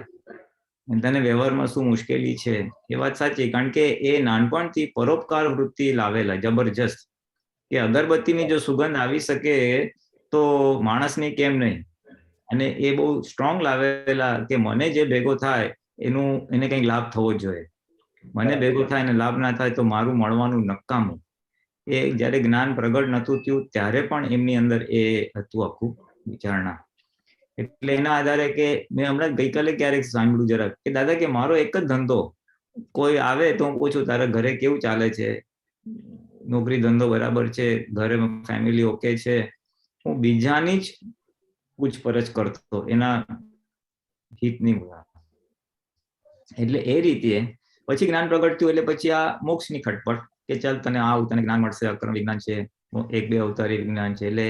તને વ્યવહારમાં શું મુશ્કેલી છે, એ વાત સાચી. કારણ કે એ નાનપણથી પરોપકાર વૃત્તિ લાવેલા જબરજસ્ત, કે અગરબત્તીની જો સુગંધ આવી શકે તો માણસની કેમ નહીં. અને એ બહુ સ્ટ્રોંગ લાવેલા કે મને જે ભેગો થાય એને કંઈક લાભ થવો જોઈએ, મને ભેગો થાય અને લાભ ના થાય તો મારું મળવાનું નકામું. એ જયારે જ્ઞાન પ્રગટ નતું થયું ત્યારે પણ એમની અંદર એ હતું આખું વિચારણા. એટલે એના આધારે કે મેં હમણાં ગઈકાલે ક્યારેક સાંભળ્યું જરાક કે દાદા કે મારો એક જ ધંધો, કોઈ આવે તો હું પૂછું તારા ઘરે કેવું ચાલે છે, નોકરી ધંધો બરાબર છે, ઘરે ફેમિલી ઓકે છે, હું બીજાની જ પૂછપરછ કરતો, એના હિતની. એટલે એ રીતે પછી જ્ઞાન પ્રગટ થયું એટલે પછી આ મોક્ષની ખટપટ કે ચાલ તને તને જ્ઞાન મળશે, અક્રમ વિજ્ઞાન છે, 1-2 અવતારી વિજ્ઞાન છે. એટલે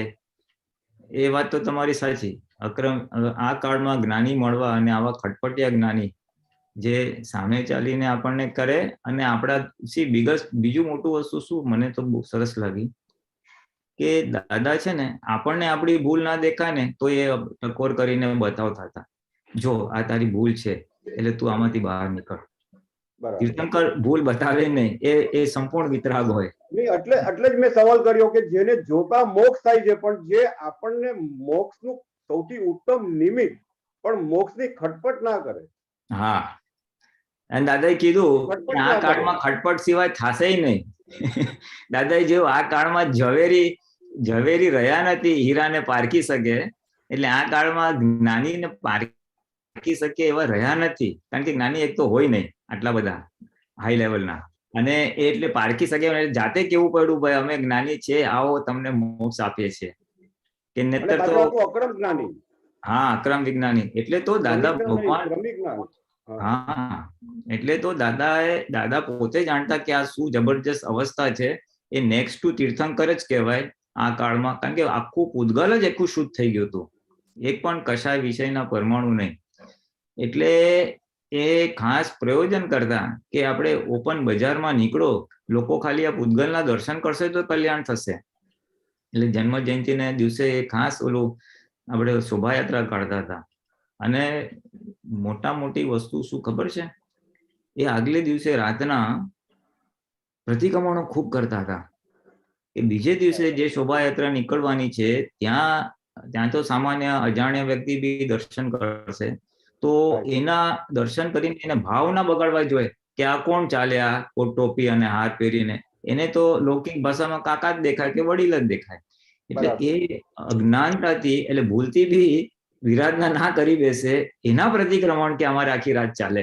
એ વાત તો તમારી સાચી. આ કાળમાં જ્ઞાની મળવા અને આવા ખટપટિયા જ્ઞાની જે સામે ચાલીને આપણને કરે, અને આપણા બીજું મોટું વસ્તુ શું મને તો બહુ સરસ લાગી કે દાદા છે ને આપણને આપણી ભૂલ ના દેખાય ને તો એ ટકોર કરીને બતાવતા હતા, જો આ તારી ભૂલ છે એટલે તું આમાંથી બહાર નીકળ. તીર્થંકર ભૂલ બતાવે નહીં, એ સંપૂર્ણ વિતરાગ હોય. એટલે જ મેં સવાલ કર્યો કે જેને જોતા મોક્ષ થાય છે, પણ જે આપણને મોક્ષનું સૌથી ઉત્તમ નિમિત્ત પણ મોક્ષની ખટપટ ના કરે. હા, અને દાદાએ કીધું આ કાળમાં ખટપટ સિવાય થશે નહીં. દાદાએ જેવું આ કાળમાં ઝવેરી રહ્યા નથી હીરાને પારખી શકે, એટલે આ કાળમાં જ્ઞાનીને પારખી શકે એવા રહ્યા નથી. કારણ કે જ્ઞાની એક તો હોય નહીં આટલા બધા હાઈ લેવલના, અને એટલે પારખી શકે જાતે કેવું પડ્યું ભાઈ અમે જ્ઞાની છે, આવો તમને મોક્ષ આપીએ છીએ કે નહીતર તો અક્રમ જ્ઞાની. હા, અક્રમ વિજ્ઞાની. એટલે તો દાદા ભગવાન, હા, એટલે તો દાદા પોતે જાણતા કે આ શું જબરજસ્ત અવસ્થા છે. એ નેક્સ્ટ ટુ તીર્થંકર જ કહેવાય આ કાળમાં, કારણ કે આખું પૂતગલ જ આખું શુદ્ધ થઈ ગયું હતું, એક પણ કશાય વિષયના પરમાણુ નહીં. એટલે એ ખાસ પ્રયોજન કરતા કે આપણે ઓપન બજારમાં નીકળો, લોકો ખાલી આ પૂતગલના દર્શન કરશે તો કલ્યાણ થશે. એટલે જન્મ જયંતિના દિવસે ખાસ ઓલું આપણે શોભાયાત્રા કાઢતા હતા. અને મોટી વસ્તુ શું ખબર છે, એ આગલે દિવસે રાતના પ્રતિક્રમણો ખૂબ કરતા હતા કે બીજે દિવસે જે શોભાયાત્રા નીકળવાની છે ત્યાં તો સામાન્ય અજાણ્યા વ્યક્તિ બી દર્શન કરશે, તો Right. એના દર્શન કરીને એને ભાવ ના બગાડવા જોઈએ કે આ કોણ ચાલ્યા કોટ ટોપી અને હાર પહેરીને. એને તો લૌકિક ભાષામાં કાકા જ દેખાય કે વડીલ જ દેખાય. એટલે બરાબર. એ અજ્ઞાનતાથી એટલે ભૂલથી બી વિરાધના ના કરી બેસે એના પ્રતિક્રમણ કે અમારે આખી રાત ચાલે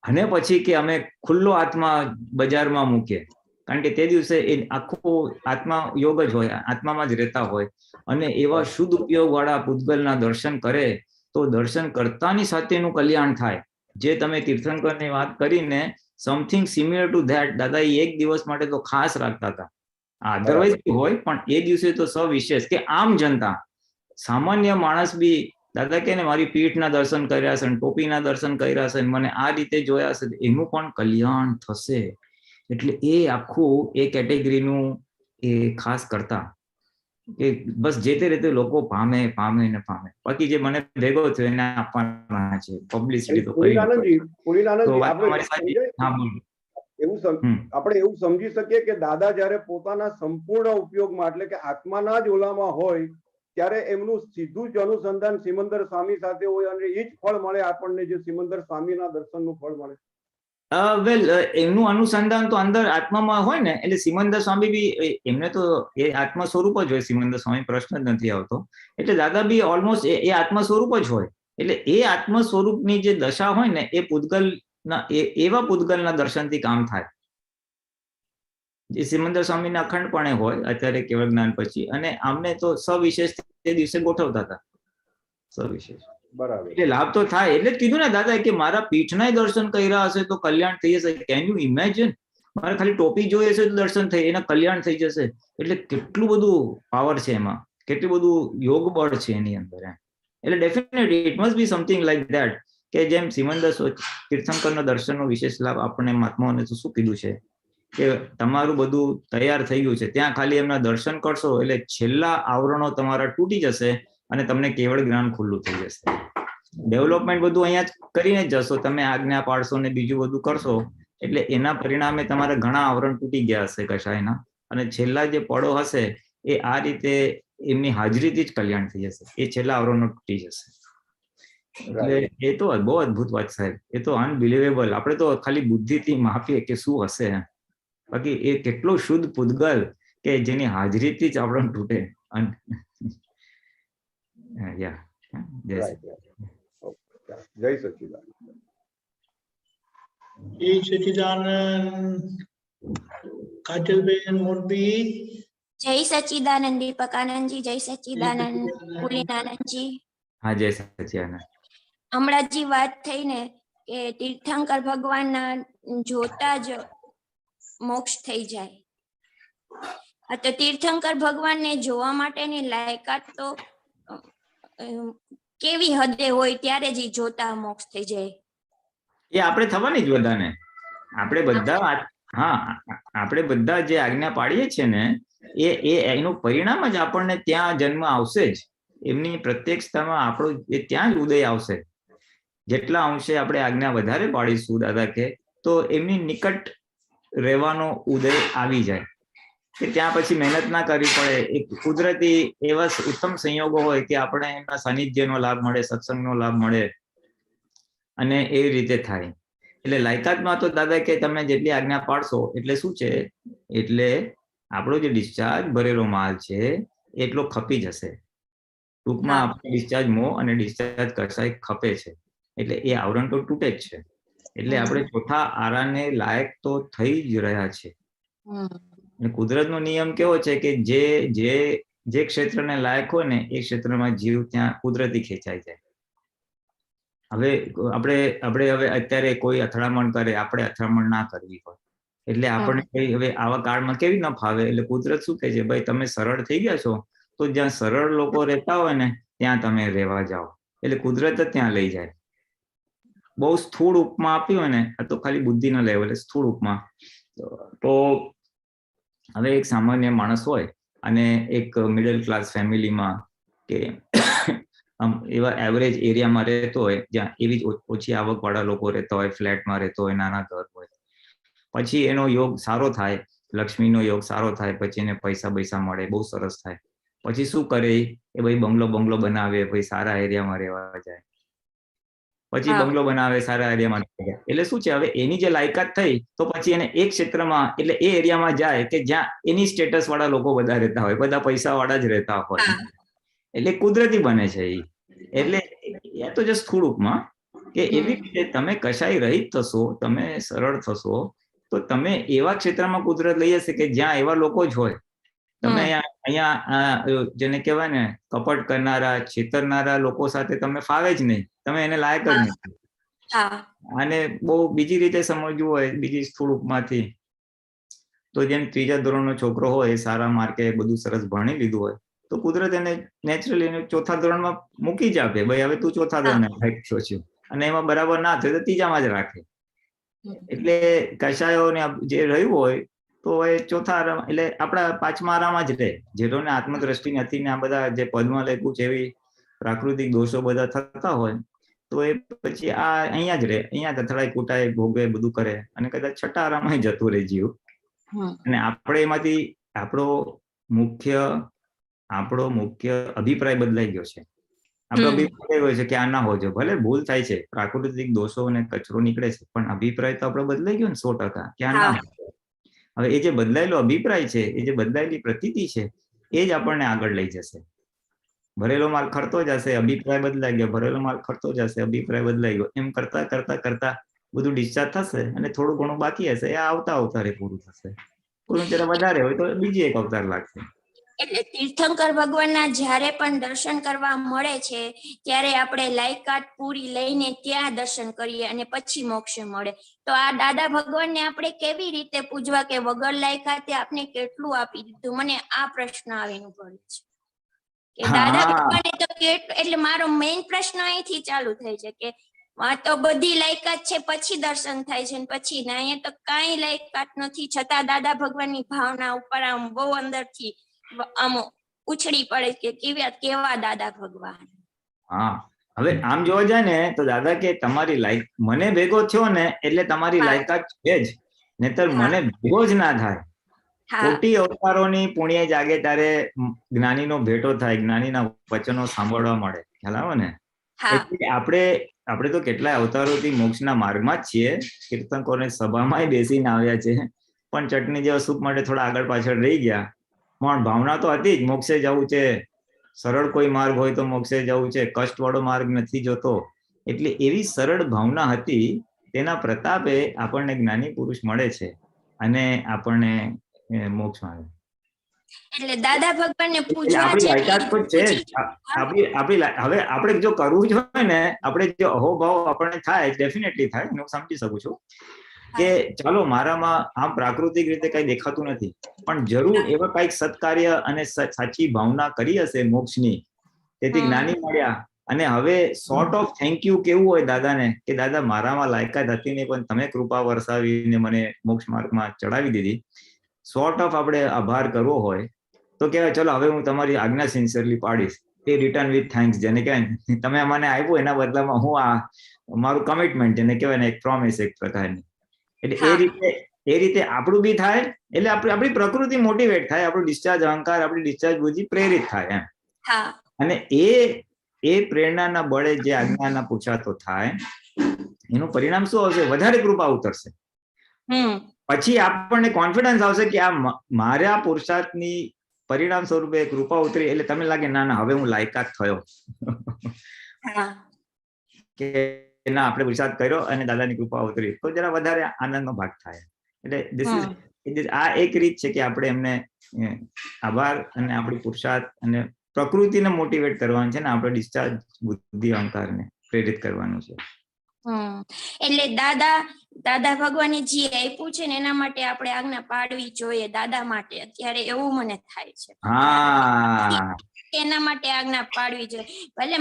અને પછી કે અમે ખુલ્લો આત્મા બજારમાં મૂકીએ. કારણ કે તે દિવસે એ આખો આત્મા યોગ જ હોય, આત્મામાં જ રહેતા હોય અને એવા શુદ્ધ ઉપયોગ વાળા પૂતગલના દર્શન કરે તો દર્શન કરતાની સાથેનું કલ્યાણ થાય. જે તમે તીર્થંકરની વાત કરીને સમથિંગ સિમિલર ટુ ધેટ દાદા એક દિવસ માટે તો ખાસ રાખતા હતા. અધરવાઇઝ હોય પણ એ દિવસે તો સવિશેષ કે આમ જનતા સામાન્ય માણસ બી દાદા કે મારી પીઠના દર્શન કર્યા છે, ટોપીના દર્શન કર્યા છે, મને આ રીતે જોયા છે, એનું પણ કલ્યાણ થશે. એટલે એ આખું એ કેટેગરીનું એ ખાસ કરતા કે બસ જે તે રીતે લોકો પામે પામે ને પામે. બાકી જે મને ભેગો થયો એને આપવાના છે પબ્લિસિટી તો કરી આપણે એવું સમજી શકીએ કે દાદા જયારે પોતાના સંપૂર્ણ ઉપયોગમાં એટલે કે આત્માના જ ઓલામાં હોય ત્યારે એમનું સીધું જ અનુસંધાન સિમંદર સ્વામી સાથે હોય અને એ જ ફળ મળે આપણને જે સિમંદર સ્વામીના દર્શનનું ફળ મળે. વેલ એમનું અનુસંધાન તો અંદર આત્મામાં હોય ને એટલે સિમંદર સ્વામી બી એમને તો એ આત્મ સ્વરૂપ જ હોય. સિમંદર સ્વામી પ્રશ્ન જ નથી આવતો. એટલે દાદા બી ઓલમોસ્ટ એ આત્મ સ્વરૂપ જ હોય. એટલે એ આત્મ સ્વરૂપની જે દશા હોય ને એ પૂતગલના એવા પૂતગલના દર્શનથી કામ થાય. જે સિમંદર સ્વામીના અખંડપણે હોય અત્યારે કેવળ જ્ઞાન પછી અને આમને તો સવિશેષ તે દિવસે ગોઠવતા હતા. સવિશેષ બરાબર. એટલે લાભ તો થાય. એટલે જ કીધું ને દાદા કે મારા પીઠના દર્શન કર્યા હશે તો કલ્યાણ થઈ જશે. Can you imagine? મારે ખાલી ટોપી જોઈએ છે તો દર્શન થઈ એના કલ્યાણ થઈ જશે. એટલે કેટલું બધું પાવર છે એમાં, કેટલું બધું યોગ બળ છે એની અંદર. એટલે definitely it must be something like that કે જેમ સિમંદર તીર્થંકરના દર્શનનો વિશેષ લાભ આપણે મહાત્માઓને તો શું કીધું છે કે તમારું બધું તૈયાર થઈ ગયું છે, ત્યાં ખાલી એમના દર્શન કરશો એટલે છેલ્લા આવરણો તમારા તૂટી જશે અને તમને કેવળ જ્ઞાન ખુલ્લું થઈ જશે. ડેવલપમેન્ટ બધું અહીંયા જ કરીને જ જશો તમે, આજ્ઞા પાડશો ને બીજું બધું કરશો એટલે એના પરિણામે તમારા ઘણા આવરણ તૂટી ગયા હશે કશાયના અને છેલ્લા જે પળો હશે એ આ રીતે એમની હાજરીથી જ કલ્યાણ થઈ જશે. એ છેલ્લા આવરણો તૂટી જશે. એટલે એ તો બહુ અદભુત વાત સાહેબ. એ તો અનબિલિવેબલ. આપણે તો ખાલી બુદ્ધિથી માપીએ કે શું હશે. બાકી એ કેટલો શુદ્ધ પૂતગલ કે જેની હાજરીથી જ આવરણ તૂટે. જય સચ્ચિદાનંદ. જય સચ્ચિદાનંદ. કાજલબેન મોરબી. જય સચ્ચિદાનંદ દીપકાનંદજી. જય સચ્ચિદાનંદ પુરીનાનંદજી. હા જય સચ્ચિદાનંદ. હમણાં જે વાત થઈ ને કે તીર્થંકર ભગવાનના જોતા જ મોક્ષ થઈ જાય. તો તીર્થંકર ભગવાનને જોવા માટેની લાયકાત તો કેવી હદે હોય ત્યારે જ જોતા મોક્ષ થઈ જાય. એ આપણે થવાની જ બધાને. આપણે બધા આપણે બધા જે આજ્ઞા પાડીએ છીએ ને એનું પરિણામ જ આપણને ત્યાં જન્મ આવશે જ. એમની પ્રત્યક્ષતામાં આપણો એ ત્યાં જ ઉદય આવશે. જેટલા અંશે આપણે આજ્ઞા વધારે પાડીશું દાદા કે તો એમની નિકટ રહેવાનો ઉદય આવી જાય કે ત્યાં પછી મહેનત ના કરવી પડે. એક કુદરતી એવા ઉત્તમ સંયોગો હોય કે આપણે એમના સાનિધ્યનો લાભ મળે, સત્સંગનો લાભ મળે અને એવી રીતે થાય. એટલે લાયકાતમાં તો દાદા કે તમે જેટલી આજ્ઞા પાડશો એટલે શું છે, એટલે આપણો જે ડિસ્ચાર્જ ભરેલો માલ છે એટલો ખપી જશે. ટૂંકમાં આપણે ડિસ્ચાર્જ મોહ અને ડિસ્ચાર્જ કસાય ખપે છે. એટલે એ આવરણ તો તૂટે જ છે. એટલે આપણે ચોથા આરાને લાયક તો થઈ જ રહ્યા છે. કુદરતનો નિયમ કેવો છે કે જે ક્ષેત્રને લાયક હોય ને એ ક્ષેત્રમાં જીવ ત્યાં કુદરતી ખેંચાઈ જાય. હવે આપણે હવે અત્યારે કોઈ અથડામણ કરે, આપણે અથડામણ ના કરવી હોય એટલે આપણે કઈ હવે આવા કાળમાં કેવી ન ફાવે. એટલે કુદરત શું કહે છે, ભાઈ તમે સરળ થઈ ગયા છો તો જ્યાં સરળ લોકો રહેતા હોય ને ત્યાં તમે રહેવા જાઓ. એટલે કુદરત જ ત્યાં લઈ જાય. બહુ સ્થૂળ ઉપમા આપી હોય ને, આ તો ખાલી બુદ્ધિના લેવલે સ્થૂળ ઉપમા. તો હવે એક સામાન્ય માણસ હોય અને એક મિડલ ક્લાસ ફેમિલીમાં કે એવા એવરેજ એરિયામાં રહેતો હોય જ્યાં એવી જ ઓછી આવક વાળા લોકો રહેતા હોય, ફ્લેટમાં રહેતો હોય, નાના ઘર હોય. પછી એનો યોગ સારો થાય, લક્ષ્મીનો યોગ સારો થાય, પછી એને પૈસા મળે, બહુ સરસ થાય. પછી શું કરે એ ભાઈ બંગલો બનાવે, ભાઈ સારા એરિયામાં રહેવા જાય. પછી હા. બંગલો બનાવે સારા એરિયામાં. એટલે શું છે, હવે એની જે લાયકાત થઈ તો પછી એને એક ક્ષેત્રમાં એટલે એ એરિયામાં જાય કે જ્યાં એની સ્ટેટસ વાળા લોકો બધા રહેતા હોય, બધા પૈસા વાળા જ રહેતા હોય, હા. એટલે કુદરતી બને છે એ. એટલે એ તો જસ્ટ થોડુંકમાં કે એવી રીતે તમે કશાય રહિત થશો, તમે સરળ થશો, તો તમે એવા ક્ષેત્રમાં કુદરત લઈ જશે કે જ્યાં એવા લોકો જ હોય. તમે અહીંયા જેને કહેવાય ને કપટ કરનારા, છેતરનારા લોકો સાથે તમે ફાવે જ નહીં, તમે એને લાયક જ નથી. હા. અને બહુ બીજી રીતે સમજવું હોય, બીજી થોડુંકમાંથી, તો જેમ 3જા ધોરણનો છોકરો હોય, સારા માર્કે બધું સરસ ભણી લીધું હોય, તો કુદરત એને નેચરલી 4થા ધોરણમાં મૂકી જ આપે, ભાઈ હવે તું 4થા ધોરણે રાખ્યો છે, અને એમાં બરાબર ના થાય તો 3જામાં જ રાખે. એટલે કશાયો ને જે રહ્યું હોય તો એ 4થા આરામ, એટલે આપણા 5મા આરામાં જ રહે. જેટલોને આત્મદ્રષ્ટિ નથી ને આ બધા જે પદમાં લખ્યું છે એવી પ્રાકૃતિક દોષો બધા થતા હોય, તો એ પછી આ અહીંયા જ રહે, અહીંયા અથડાય કૂટાય ભોગવે બધું કરે, અને કદાચ 6ઠા આરામાં જતું રહે જીવ. અને આપણે એમાંથી આપણો મુખ્ય અભિપ્રાય બદલાઈ ગયો છે. આપણો અભિપ્રાય એવો છે કે આ ના હોવો જોઈએ. ભલે ભૂલ થાય છે, પ્રાકૃતિક દોષો અને કચરો નીકળે છે, પણ અભિપ્રાય તો આપણો બદલાઈ ગયો ને 100% કે આ ના હોવો જોઈએ. હવે એ જે બદલાયેલો અભિપ્રાય છે, એ જે બદલાયેલી પ્રતીતિ છે, એ જ આપણને આગળ લઈ જશે. ભરેલો માલ ખરતો જશે, અભિપ્રાય બદલાઈ ગયો, ભરેલો માલ ખરતો જશે, અભિપ્રાય બદલાઈ ગયો, એમ કરતા કરતા કરતા બધું ડિસ્ચાર્જ થશે, અને થોડું ઘણું બાકી હશે એ આવતા અવતારે પૂરું થશે. કોઈ જરા વધારે હોય તો બીજી એક અવતાર લાગશે. એટલે તીર્થંકર ભગવાનના જ્યારે પણ દર્શન કરવા મળે છે ત્યારે આપણે લાયકાત પૂરી લઈને ત્યાં દર્શન કરીએ અને પછી મોક્ષ મળે. તો આ દાદા ભગવાનને આપણે કેવી રીતે પૂજવા કે વગર લાયકાતે આપને કેટલું આપી દીધું? મને આ પ્રશ્ન આવીને પડે છે કે દાદા ભગવાને તો એટલે મારો મેઇન પ્રશ્ન અહીંથી ચાલુ થાય છે કે આ તો બધી લાયકાત છે પછી દર્શન થાય છે, પછી ના, અહીંયા તો કાંઈ લાયકાત નથી છતાં દાદા ભગવાનની ભાવના ઉપર આમ બહુ અંદરથી આમ ઉછળી પડે કે કેવા દાદા ભગવાન. હા, હવે આમ જોવા જાય ને તો દાદા કે તમારી લાયક મને ભેગો થયો ને એટલે તમારી લાયકાત છે જ, નહીતર મને ભેગો જ ના થાય. કોટી અવતારોની પુણ્ય જાગે ત્યારે જ્ઞાનીનો ભેટો થાય, જ્ઞાનીના વચનો સાંભળવા મળે. ખ્યાલ આવે ને? એટલે આપણે તો કેટલાય અવતારોથી મોક્ષના માર્ગમાં જ છીએ. કીર્તનકોને સભામાં બેસીને આવ્યા છે, પણ ચટણી જેવા સુખ માટે થોડા આગળ પાછળ રહી ગયા. પણ ભાવના તો હતી જ, મોક્ષે જવું છે. સરળ કોઈ માર્ગ હોય તો મોક્ષે જવું છે, કષ્ટવાળો માર્ગ નથી જોતો. એટલે એવી સરળ ભાવના હતી, તેના પ્રતાપે આપણને જ્ઞાની પુરુષ મળે છે અને આપણને મોક્ષ મળે. એટલે દાદા ભગવાનને પૂજવા આપણી લાયકાત તો છે જ. હવે આપણે જો કરવું જ હોય ને, આપણે જો અહોભાવ આપણને થાય, ડેફિનેટલી થાય, હું સમજી શકું છું કે ચાલો મારામાં આમ પ્રાકૃતિક રીતે કઈ દેખાતું નથી, પણ જરૂર એવા કઈક સત્કાર્ય અને સાચી ભાવના કરી હશે મોક્ષની, તેથી જ્ઞાની મળ્યા. અને હવે સોર્ટ ઓફ થેન્ક યુ કેવું હોય દાદાને કે દાદા મારામાં લાયકાત હતી નહીં, પણ તમે કૃપા વરસાવીને મને મોક્ષ માર્ગમાં ચડાવી દીધી. સોર્ટ ઓફ આપણે આભાર કરવો હોય તો કહેવાય ચલો હવે હું તમારી આજ્ઞા સિન્સિયરલી પાડીશ, એ રિટર્ન વિથ થેન્ક્સ, જેને કહેવાય તમે મને આપ્યું એના બદલામાં હું આ મારું કમિટમેન્ટ, જેને કહેવાય ને એક પ્રોમિસ એક પ્રકારની. એટલે એ રીતે આપણું બી થાય, એટલે આપણી પ્રકૃતિ મોટિવેટ થાય, આપણું ડિસ્ચાર્જ અહંકાર, આપણી ડિસ્ચાર્જ બુદ્ધિ પ્રેરિત થાય એમ. અને એ પ્રેરણાના બળે જે આજ્ઞાના પૂછાતો થાય, એનું પરિણામ શું આવશે? વધારે કૃપા ઉતરશે. પછી આપણને કોન્ફિડન્સ આવશે કે આ મારા પુરુષાર્થની પરિણામ સ્વરૂપે કૃપા ઉતરી, એટલે તમને લાગે ના ના હવે હું લાયકાત થયો કે ના આપણે પુરુષાર્થ કર્યો અને દાદાની કૃપા ઉતરી, તો જરા વધારે આનંદનો ભાગ થાય. એટલે આ એક રીત છે કે આપણે એમને આભાર અને આપણી પુરુષાર્થ અને પ્રકૃતિને મોટિવેટ કરવાનું છે ને આપણે ડિસ્ચાર્જ બુદ્ધિ અહંકારને પ્રેરિત કરવાનું છે. એટલે દાદા ભગવાને જે આપ્યું છે ને એના માટે આપણે આજ્ઞા પાડવી જોઈએ દાદા માટે, અત્યારે એવું મને થાય છે. એના માટે આજ્ઞા પાડવી જોઈએ. ભલે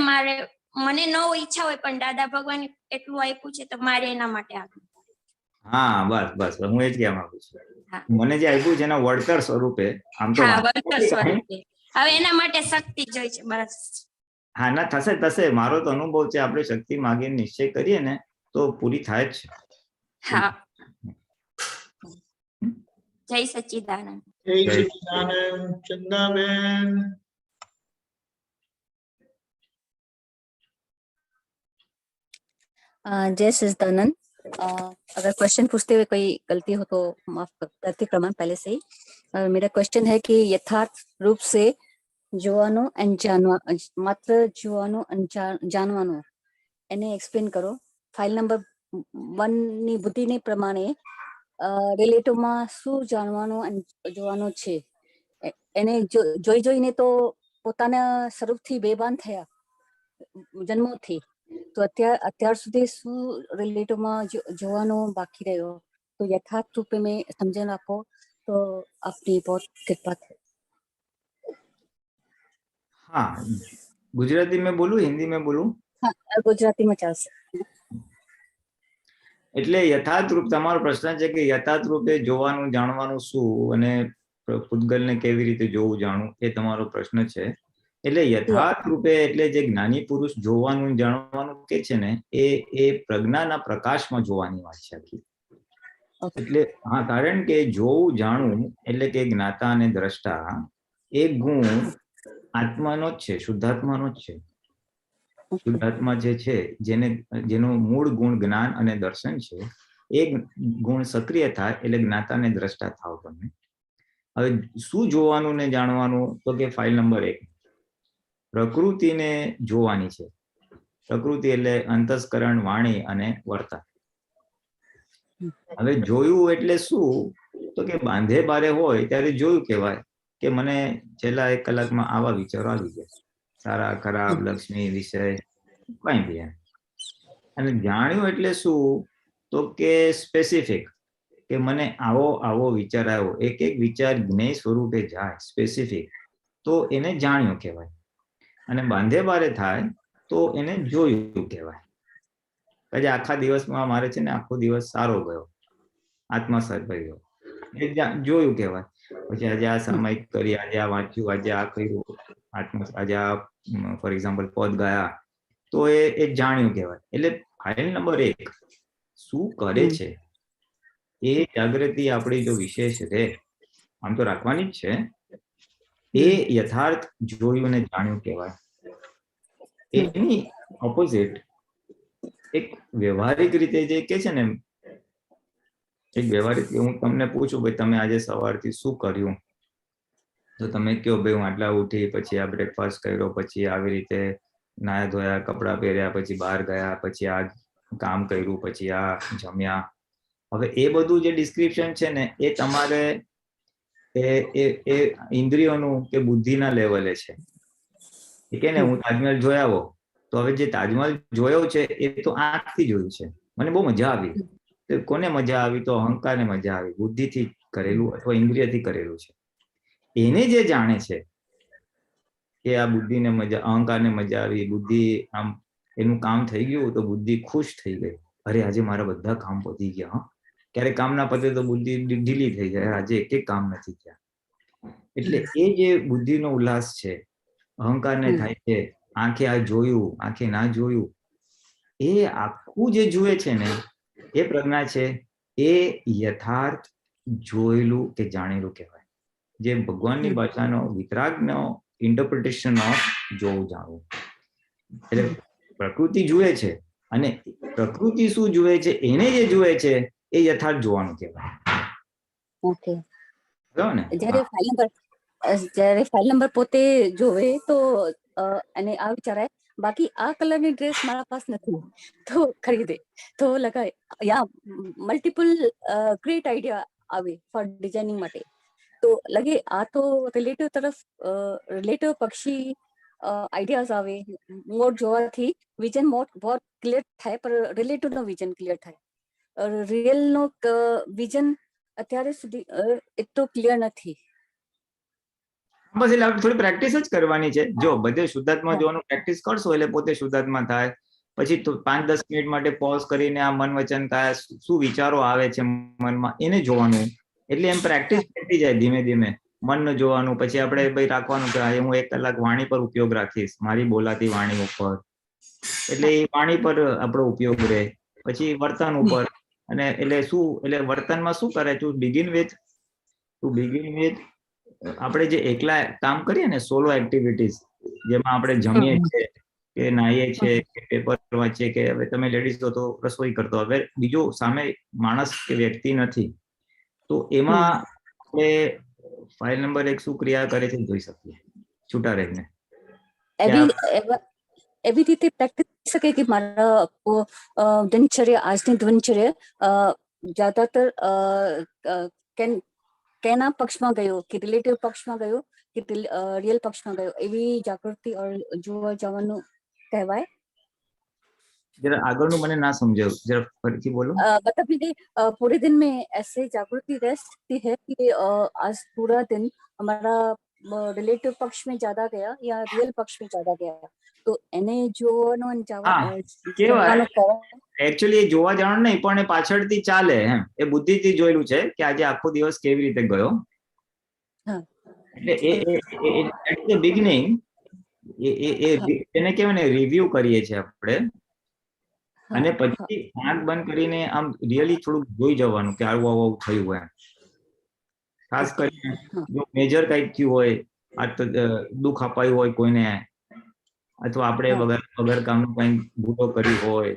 મને ન ઈચ્છા હોય, પણ દાદા ભગવાને એટલું આપ્યું છે તો મારે એના માટે આજ્ઞા. બસ હું એ જ કહેવા માંગુ છું. મને જે આપ્યું છે એના વળતર સ્વરૂપે આમ તો વળતર સ્વરૂપે હવે એના માટે શક્તિ જોઈએ છે બસ. હા, ના થશે. મારો તો અનુભવ છે, આપણે શક્તિ માગીને નિશ્ચય કરીએ ને તો પૂરી થાય જ છે. હા, જય સચ્ચિદાનંદ. જય સચ્ચિદાનંદ. ચંદાબેન. जय सच्चिदानंद। अगर क्वेश्चन पूछते हुए कोई गलती हो तो माफ करती क्रमण पहले से ही। मेरा क्वेश्चन है कि यथार्थ रूप से જોવાનો અને માત્ર જોવાનો અને જાણવાનો એને એક્સપ્લેન કરો. ફાઇલ નંબર 1 ની બુદ્ધિને પ્રમાણે રિલેટિવમાં શું જાણવાનું અને જોવાનું છે. એને જોઈને તો પોતાના સ્વરૂપથી બેભાન થયા જન્મોથી. તો અત્યાર સુધી શું રિલેટિવમાં જોવાનું બાકી રહ્યો, તો યથાર્થ રૂપે મેં સમજણ આપો તો આપની બહુ કૃપા થાય. हाँ, गुजराती में बोलूं, हिंदी में बोलूं? હા, ગુજરાતીમાં ચાલશે. એટલે યથાર્થ રૂપ, તમારો પ્રશ્ન છે કે યથાર્થ રૂપે જોવાનું જાણવાનું શું અને પૂતગલને કેવી રીતે જોવું જાણવું, એ તમારો પ્રશ્ન છે. એટલે યથાર્થ રૂપે એટલે જે જ્ઞાની પુરુષ જોવાનું જાણવાનું કે છે ને, એ પ્રજ્ઞાના પ્રકાશમાં જોવાની વાત છે આખી. એટલે હા, કારણ કે જોવું જાણવું એટલે કે જ્ઞાતા અને દ્રષ્ટા એ ગુણ આત્માનો જ છે, શુદ્ધાત્માનો જ છે. શુદ્ધાત્મા જે છે, જેનો મૂળ ગુણ જ્ઞાન અને દર્શન છે, એ ગુણ સક્રિય થાય એટલે જ્ઞાતા અને દ્રષ્ટા થાવ તમે. હવે શું જોવાનું ને જાણવાનું, તો કે ફાઇલ નંબર 1 પ્રકૃતિને જોવાની છે. પ્રકૃતિ એટલે અંતસ્કરણ, વાણી અને વર્તન. હવે જોયું એટલે શું, તો કે બાંધે બારે હોય ત્યારે જોયું કહેવાય કે મને છેલ્લા 1 કલાકમાં આવા વિચારો આવી ગયા, સારા ખરાબ, લક્ષ્મી વિષય, કઈ બી એમ. અને જાણ્યું એટલે શું, તો કે સ્પેસિફિક, કે મને આવો વિચાર આવ્યો, એક વિચાર જ્ઞેય સ્વરૂપે જાય સ્પેસિફિક, તો એને જાણ્યું કહેવાય. અને બાંધે બારે થાય તો એને જોયું કહેવાય. પછી આખા દિવસમાં મારે છે ને આખો દિવસ સારો ગયો, આત્મસાત ગયો, એ જોયું કહેવાય. પછી આજે આ સામાયિક કરી, આજે આ વાંચ્યું, આજે આ કર્યું, આજે આ ફોર એક્ઝામ્પલ પદ ગયા, તો એ જાણ્યું કહેવાય. એટલે ફાઇલ નંબર 1 શું કરે છે એ જાગૃતિ આપણી જો વિશેષ રહે, આમ તો રાખવાની જ છે, એ યથાર્થ જોયું ને જાણ્યું કહેવાય. એની ઓપોઝિટ એક વ્યવહારિક રીતે જે કે છે ને, એક વ્યવહારિક, હું તમને પૂછું ભાઈ તમે આજે સવારથી શું કર્યું, તો તમે કહો ભાઈ હું આટલા ઉઠી, પછી આ બ્રેકફાસ્ટ કર્યો, પછી આવી રીતે નાયા ધોયા, કપડાં પહેર્યા, પછી બહાર ગયા, પછી આ કામ કર્યું, પછી આ જમ્યા. હવે એ બધું જે ડિસ્ક્રિપ્શન છે ને, એ તમારે એ ઇન્દ્રિયોનું કે બુદ્ધિના લેવલે છે. કે ને હું તાજમહેલ જોઈ આવો, તો હવે જે તાજમહેલ જોયો છે એ તો આંખથી જોયું છે, મને બહુ મજા આવી. તો કોને મજા આવી, તો અહંકારને મજા આવી, બુદ્ધિથી કરેલું અથવા ઇન્દ્રિયથી કરેલું છે. એને જે જાણે છે કે આ બુદ્ધિને મજા, અહંકારને મજા આવી, બુદ્ધિ આમ એનું કામ થઈ ગયું, તો બુદ્ધિ ખુશ થઈ ગઈ, અરે આજે મારા બધા કામ પતી ગયા. ક્યારેક કામ ના પતે તો બુદ્ધિ ઢીલી થઈ જાય, આજે એક કામ નથી થયા. એટલે એ જે બુદ્ધિનો ઉલ્લાસ છે, અહંકારને થાય છે, આંખે આ જોયું, આંખે ના જોયું, એ આખું જે જુએ છે ને, એ પ્રજ્ઞા છે, એ યથાર્થ જોયેલું કે જાણેલું કહેવાય. જે ભગવાનની ભાષાનો વિતરાગનો ઇન્ટરપ્રિટેશન ઓફ જોવું જાણવું. એટલે પ્રકૃતિ જુએ છે, અને પ્રકૃતિ શું જુએ છે, એને જે જુએ છે એ યથાર્થ જોવાનું કહેવાય. ઓકે. બરાબર ને? જ્યારે ફાઇલ નંબર પોતે જોવે તો અને આ વિચારાય, બાકી આ કલરની ડ્રેસ મારા પાસ નથી તો ખરીદે, તો લગાય, યા મલ્ટિપલ ગ્રેટ આઈડિયા આવે ફોર ડિઝાઇનિંગ માટે. તો લગે આ તો રિલેટિવ તરફ, રિલેટિવ પક્ષી આઈડિયાઝ આવે. મોર જોવાથી વિઝન મોર ક્લિયર થાય, પણ રિલેટિવ નો વિઝન ક્લિયર થાય. રિયલ નો વિઝન અત્યારે સુધી એટલું ક્લિયર નથી. બસ એટલે થોડી પ્રેક્ટિસ જ કરવાની છે. જો બધે શુદ્ધાત્મા જોવાનું પ્રેક્ટિસ કરશો એટલે પોતે શુદ્ધાત્મા થાય. પછી 5-10 મિનિટ માટે પોઝ કરીને આ મન વચન કાયા શું વિચારો આવે છે મનમાં, એને જોવાનું. એટલે એમ પ્રેક્ટિસ થતી જાય ધીમે ધીમે. મનનું જોવાનું, પછી આપણે ભાઈ રાખવાનું કે હું 1 કલાક વાણી પર ઉપયોગ રાખીશ, મારી બોલાતી વાણી ઉપર. એટલે એ વાણી પર આપણો ઉપયોગ રહે. પછી વર્તન ઉપર, અને એટલે શું, એટલે વર્તનમાં શું કરે, ટુ બિગિન વિથ આપણે જે એકલા કામ કરીએ ને, સોલો એક્ટિવિટીઝ, જેમાં આપણે જમીએ છીએ, કે નાહીએ છે કે પેપર વાંચીએ કે હવે તમે લેડીઝ તો રસોઈ કરતો, હવે બીજો સામે માણસ કે વ્યક્તિ નથી, તો એમાં આપણે ફાઇલ નંબર 1 શું ક્રિયા કરે છે જોઈ શકીએ છૂટા રહીને. એવી રીતે પ્રેક્ટિસ કરી શકે કે મારા દિનચર્યા, આજની દિનચર્યા જ્યાદાતર કેના પક્ષમાં ગયો, કે રિલેટિવ પક્ષમાં ગયો કે રિયલ પક્ષમાં ગયો, એવી જાગૃતિ જોવા જવાનું કહેવાય. जरा આગળનું મને ના સમજાયું, જરા ફરીથી બોલો. मतलब ये पूरे दिन में ऐसे जागृति रह सकती है कि आज पूरा दिन हमारा रिलेटिव पक्ष में ज्यादा गया या रियल पक्ष में ज्यादा गया, तो એને જોવાનો એકચ્યુઅલી એ જોવા જવાનું નહીં, પણ એ પાછળથી ચાલે એમ, એ બુદ્ધિથી જોયેલું છે કે આજે આખો દિવસ કેવી રીતે ગયો. એટલે બિગિનિંગ એને કહેવાય ને રિવ્યુ કરીએ છીએ આપણે, અને પછી આંખ બંધ કરીને આમ રિયલી થોડુંક જોઈ જવાનું કે આવું આવું થયું હોય. ખાસ કરીને જો મેજર કંઈક થયું હોય, આ દુઃખ અપાયું હોય કોઈને, અથવા આપણે વગર કામનું કંઈક ભૂલો કરી હોય,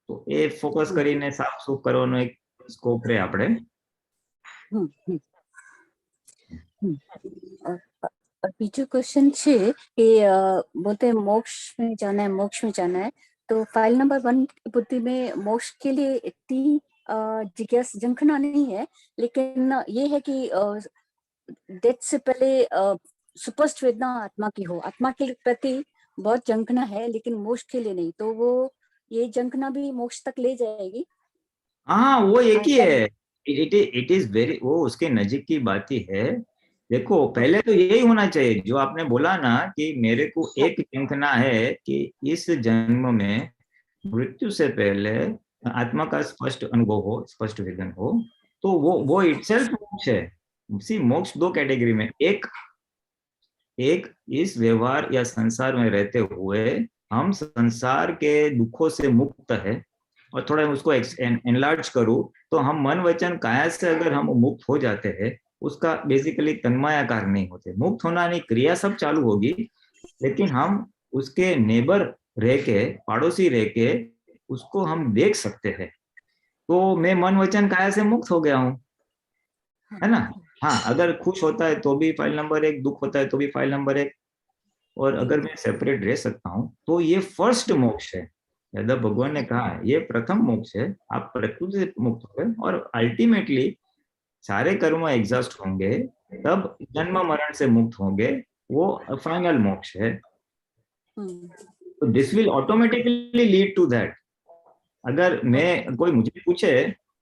તો એ ફોકસ કરીને સાફ સૂફ કરવાનો એક સ્કોપ રહે આપણે. બીજું ક્વેશ્ચન છે કે बोलते हैं मोक्ष में जाना है, मोक्ष में जाना है, तो फाइल नंबर 1 की बुद्धि में मोक्ष के लिए इतनी जिज्ञासा झंखना नहीं है, लेकिन ये है कि डेथ से पहले सुपस्ट वेदना आत्मा की हो, आत्मा के प्रति बहुत झंखना है, लेकिन मोक्ष के लिए नहीं, तो वो ये झंखना भी मोक्ष तक ले जाएगी. हाँ, वो एक ही है, इट इज वेरी, वो उसके नजीक की बात ही है. देखो पहले तो यही होना चाहिए जो आपने बोला ना कि मेरे को एक झंखना है कि इस जन्म में मृत्यु से पहले आत्मा का स्पष्ट अनुभव हो, स्पष्ट विजन हो, तो वो इटसेल्फ मोक्ष है. सी मोक्ष 2 कैटेगरी में, एक इस व्यवहार या संसार में रहते हुए हम संसार के दुखों से मुक्त है, और थोड़ा उसको एनलार्ज करूं तो हम मन वचन काया से अगर हम मुक्त हो जाते हैं, उसका बेसिकली तन्मायाकार नहीं होते. मुक्त होना नहीं, क्रिया सब चालू होगी, लेकिन हम उसके नेबर रह के, पड़ोसी रह के उसको हम देख सकते हैं. तो मैं मन वचन काया से मुक्त हो गया हूँ, है ना. हाँ, अगर खुश होता है तो भी फाइल नंबर 1, दुख होता है तो भी फाइल नंबर 1, और अगर मैं सेपरेट रह सकता हूँ तो ये फर्स्ट मोक्ष है. यादव भगवान ने कहा ये प्रथम मोक्ष है, आप प्रकृति से मुक्त हो गए और अल्टीमेटली सारे कर्म एग्जॉस्ट होंगे, तब जन्म मरण से मुक्त होंगे, वो फाइनल मोक्ष है. तो this will automatically lead to that. अगर मैं कोई मुझे पूछे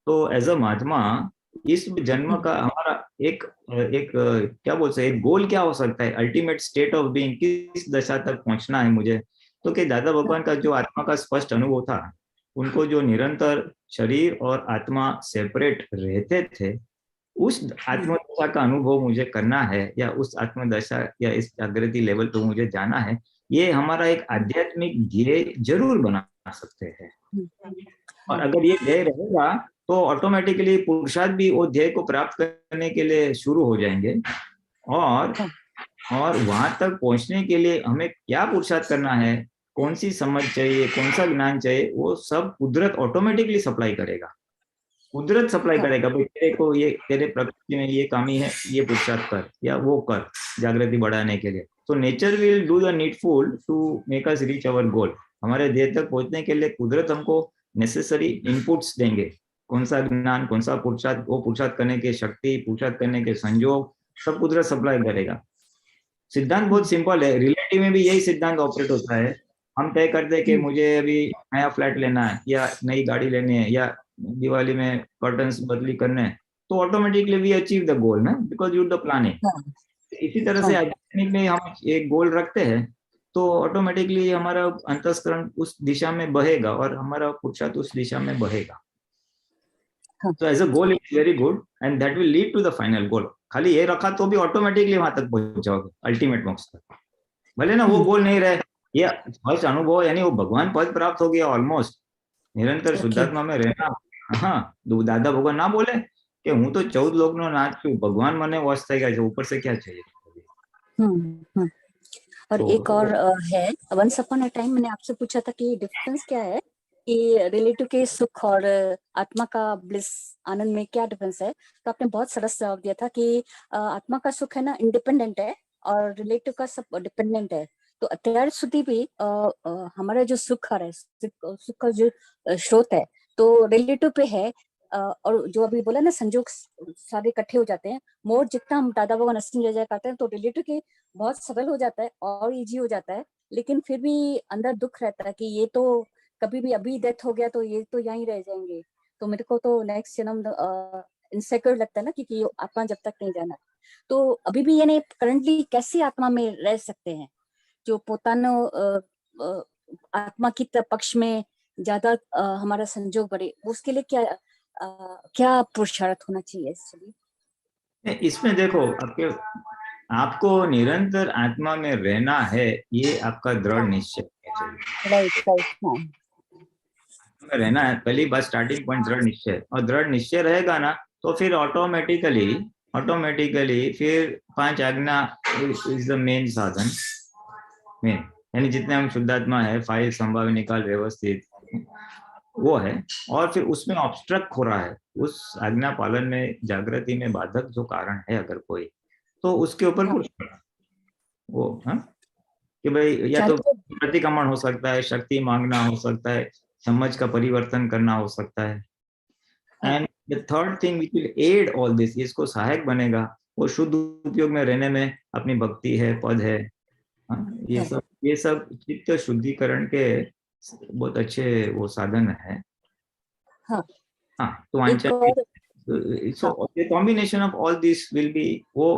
तो एज अ महात्मा इस जन्म का हमारा एक क्या बोल सकते, एक गोल क्या हो सकता है, अल्टीमेट स्टेट ऑफ बीइंग, किस दशा तक पहुंचना है मुझे, तो कि दादा भगवान का जो आत्मा का स्पष्ट अनुभव था, उनको जो निरंतर शरीर और आत्मा सेपरेट रहते थे, उस आत्मदशा का अनुभव मुझे करना है, या उस आत्मदशा या इस जागृति लेवल पर मुझे जाना है. ये हमारा एक आध्यात्मिक ध्येय जरूर बना सकते हैं, और अगर ये ध्येय रहेगा तो ऑटोमेटिकली पुरुषार्थ भी वो ध्येय को प्राप्त करने के लिए शुरू हो जाएंगे. और वहां तक पहुंचने के लिए हमें क्या पुरुषार्थ करना है, कौन सी समझ चाहिए, कौन सा ज्ञान चाहिए, वो सब कुदरत ऑटोमेटिकली सप्लाई करेगा. कुदरत सप्लाई करेगा, भाई तेरे को ये, तेरे प्रकृति में ये कमी है, ये पुरुषार्थ कर या वो कर जागृति बढ़ाने के लिए. तो nature will do the needful to make us reach our goal. हमारे ध्येय तक पहुंचने के लिए कुदरत हमको नेसेसरी इनपुट्स देंगे, कौन सा ज्ञान, कौन सा पुरुषार्थ, वो पुरुषार्थ करने की शक्ति, पुरुषार्थ करने के संयोग, सब कुदरत सप्लाई करेगा. सिद्धांत बहुत सिंपल है, रिलेटिव में भी यही सिद्धांत ऑपरेट होता है. हम तय करते हैं कि मुझे अभी नया फ्लैट लेना है, या नई गाड़ी लेनी है, या दिवाली में कर्टन्स बदली करने हैं, तो automatically we achieve the goal ना, बिकॉज यू द प्लानिंग. इसी तरह से आध्यात्मिक में हम एक गोल रखते हैं तो ऑटोमेटिकली हमारा अंतस्करण उस दिशा में बहेगा और हमारा पुरुषार्थ उस दिशा में बहेगा. So as a goal it's very good and that will lead to the final goal. खाली ये रखा तो भी ऑटोमेटिकली वहां तक पहुंच जाओगे, अल्टीमेट मोक्ष तक. भले ना वो गोल नहीं रहे, ये फर्स्ट अनुभव यानी वो भगवान पद प्राप्त हो गया ऑलमोस्ट, निरंतर शुद्धात्मा में रहना. हाँ, दादा भगवान ना बोले कि હું તો 14 લોકનો નાથ છું, ભગવાન મને વશ થઈ ગયા છે, ઉપર से क्या चाहिए. और तो एक और है, वंस अपॉन अ टाइम मैंने आपसे पूछा था कि डिफरेंस क्या है कि रिलेटिव के सुख और आत्मा का ब्लिस आनंद में क्या डिफरेंस है। तो आपने बहुत सरस जवाब दिया था कि आत्मा का सुख है ना इंडिपेंडेंट है और रिलेटिव का सब डिपेंडेंट है। तो અત્યાર સુધી भी हमारा जो सुख आ रहा है, सुख का जो स्रोत है तो रिलेटिव पे है। और जो अभी बोला ना संजोग सारे इकट्ठे हो जाते हैं, मोर जितना हम दादा भगवान अस्सी जय जय करते हैं तो रिलेटिव के बहुत सरल हो जाता है और इजी हो जाता है, लेकिन फिर भी अंदर दुख रहता है कि ये तो कभी भी अभी डेथ हो गया तो ये तो यहीं रह जाएंगे। तो मेरे को तो नेक्स्ट जन्म इनसेक्योर लगता है ना कि आत्मा जब तक नहीं जाना। तो अभी भी यानी करंटली कैसे आत्मा में रह सकते हैं जो પોતાનો आत्मा की पक्ष में ज्यादा हमारा संजोग बढ़े, उसके लिए क्या पुरुषार्थ होना चाहिए इसके लिए? इसमें देखो आपको निरंतर आत्मा में रहना है, ये आपका दृढ़ निश्चय होना चाहिए। राइट में रहना है, पहली बात स्टार्टिंग पॉइंट दृढ़ निश्चय, और दृढ़ निश्चय रहेगा ना तो फिर ऑटोमेटिकली फिर 5 आज्ञा इज द मेन साधन, मेन यानी जितने हम शुद्धात्मा है, 5 संभाव निकाल व्यवस्थित वो है। और फिर उसमें ऑब्स्ट्रक्ट हो रहा है, उस आज्ञा पालन में जागृति में बाधक जो कारण है अगर कोई, तो उसके ऊपर वो कि भाई या तो प्रतिक्रमण हो सकता है, शक्ति मांगना हो सकता है, समझ का परिवर्तन करना हो सकता है। And the third thing which will add all this, इसको सहायक बनेगा वो शुद्ध उपयोग में रहने में, अपनी भक्ति है, पद है, ये सब चित्त शुद्धिकरण के बहुत अच्छे वो साधन है। तो combination of all this will be वो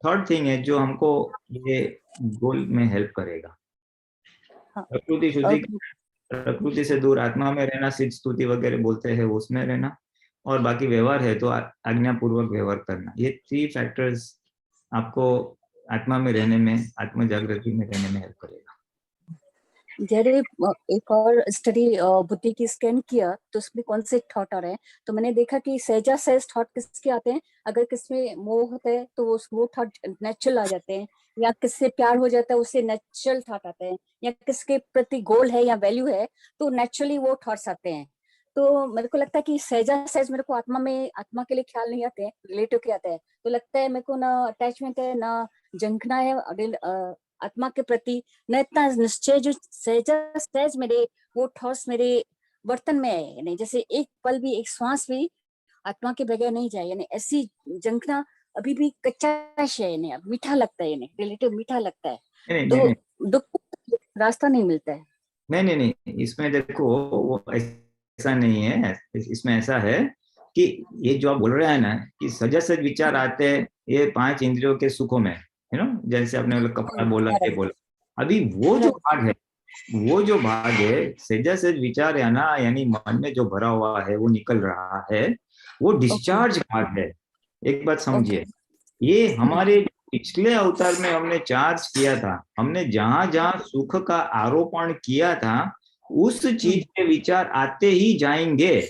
थर्ड थिंग है जो हमको ये गोल में हेल्प करेगा। प्रकृति शुद्धि, प्रकृति से दूर आत्मा में रहना, सिद्ध स्तुति वगैरह बोलते हैं उसमें रहना, और बाकी व्यवहार है तो आज्ञा पूर्वक व्यवहार करना। ये 3 फैक्टर्स आपको आत्मा में रहने में, आत्म जागृति में रहने में हेल्प करेगा। जैसे एक और स्टडी बुद्धि की स्कैन किया तो उसमें कौन से थॉट आ रहे हैं, तो मैंने देखा कि सहजा सहज थॉट किसके आते हैं, अगर किसमें मोह होता है तो वो थॉट नेचुरल आ जाते हैं, या किससे प्यार हो जाता है उससे नेचुरल थॉट आते हैं, या किसके प्रति गोल है या वैल्यू है तो नेचुरली वो थॉट्स आते हैं। तो मेरे को लगता है कि सहजा सहज मेरे को आत्मा के लिए ख्याल नहीं आते हैं, रिलेटिव के आते हैं। तो लगता है मेरे को ना अटैचमेंट है ना जंखना है आत्मा के प्रति, न इतना निश्चय जो सहज मेरे वो थॉट्स मेरे वर्तन में है, यानी जैसे एक पल भी, एक श्वास भी आत्मा के बगैर नहीं जाए, यानी ऐसी जंखना अभी भी कच्चा है, यानी मीठा लगता है, यानी रिलेटिव मीठा लगता है। तो दुख रास्ता नहीं मिलता है। नहीं, इसमें देखो वो ऐसा नहीं है, इसमें ऐसा है कि ये जो आप बोल रहे हैं ना कि सजग विचार आते हैं ये 5 इंद्रियों के सुखों में, जैसे आपने कपड़ा बोला, ये बोला, अभी वो जो भाग है सहज विचार है ना, यानी मन में जो भरा हुआ है वो निकल रहा है, वो डिस्चार्ज भाग है। एक बात समझिए, ये हमारे पिछले अवतार में हमने चार्ज किया था, हमने जहां जहां सुख का आरोपण किया था उस चीज के विचार आते ही जाएंगे।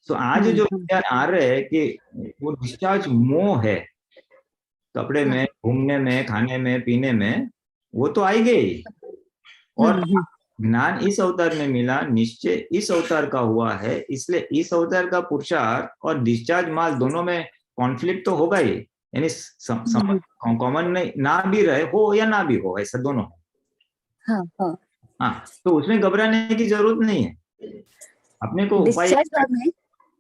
तो आज जो विचार आ रहे हैं कि वो डिस्चार्ज मोह है, कपड़े में, घूमने में, खाने में, पीने में, वो तो आएंगे ही। और ज्ञान इस अवतार में मिला, निश्चय इस अवतार का हुआ है, इसलिए इस अवतार का पुरुषार्थ और डिस्चार्ज माल दोनों में कॉन्फ्लिक्ट तो होगा ही, यानी कॉमन नहीं ना भी रहे हो या ना भी हो, ऐसा दोनों है। तो उसमें घबराने की जरूरत नहीं है, अपने को उपाय।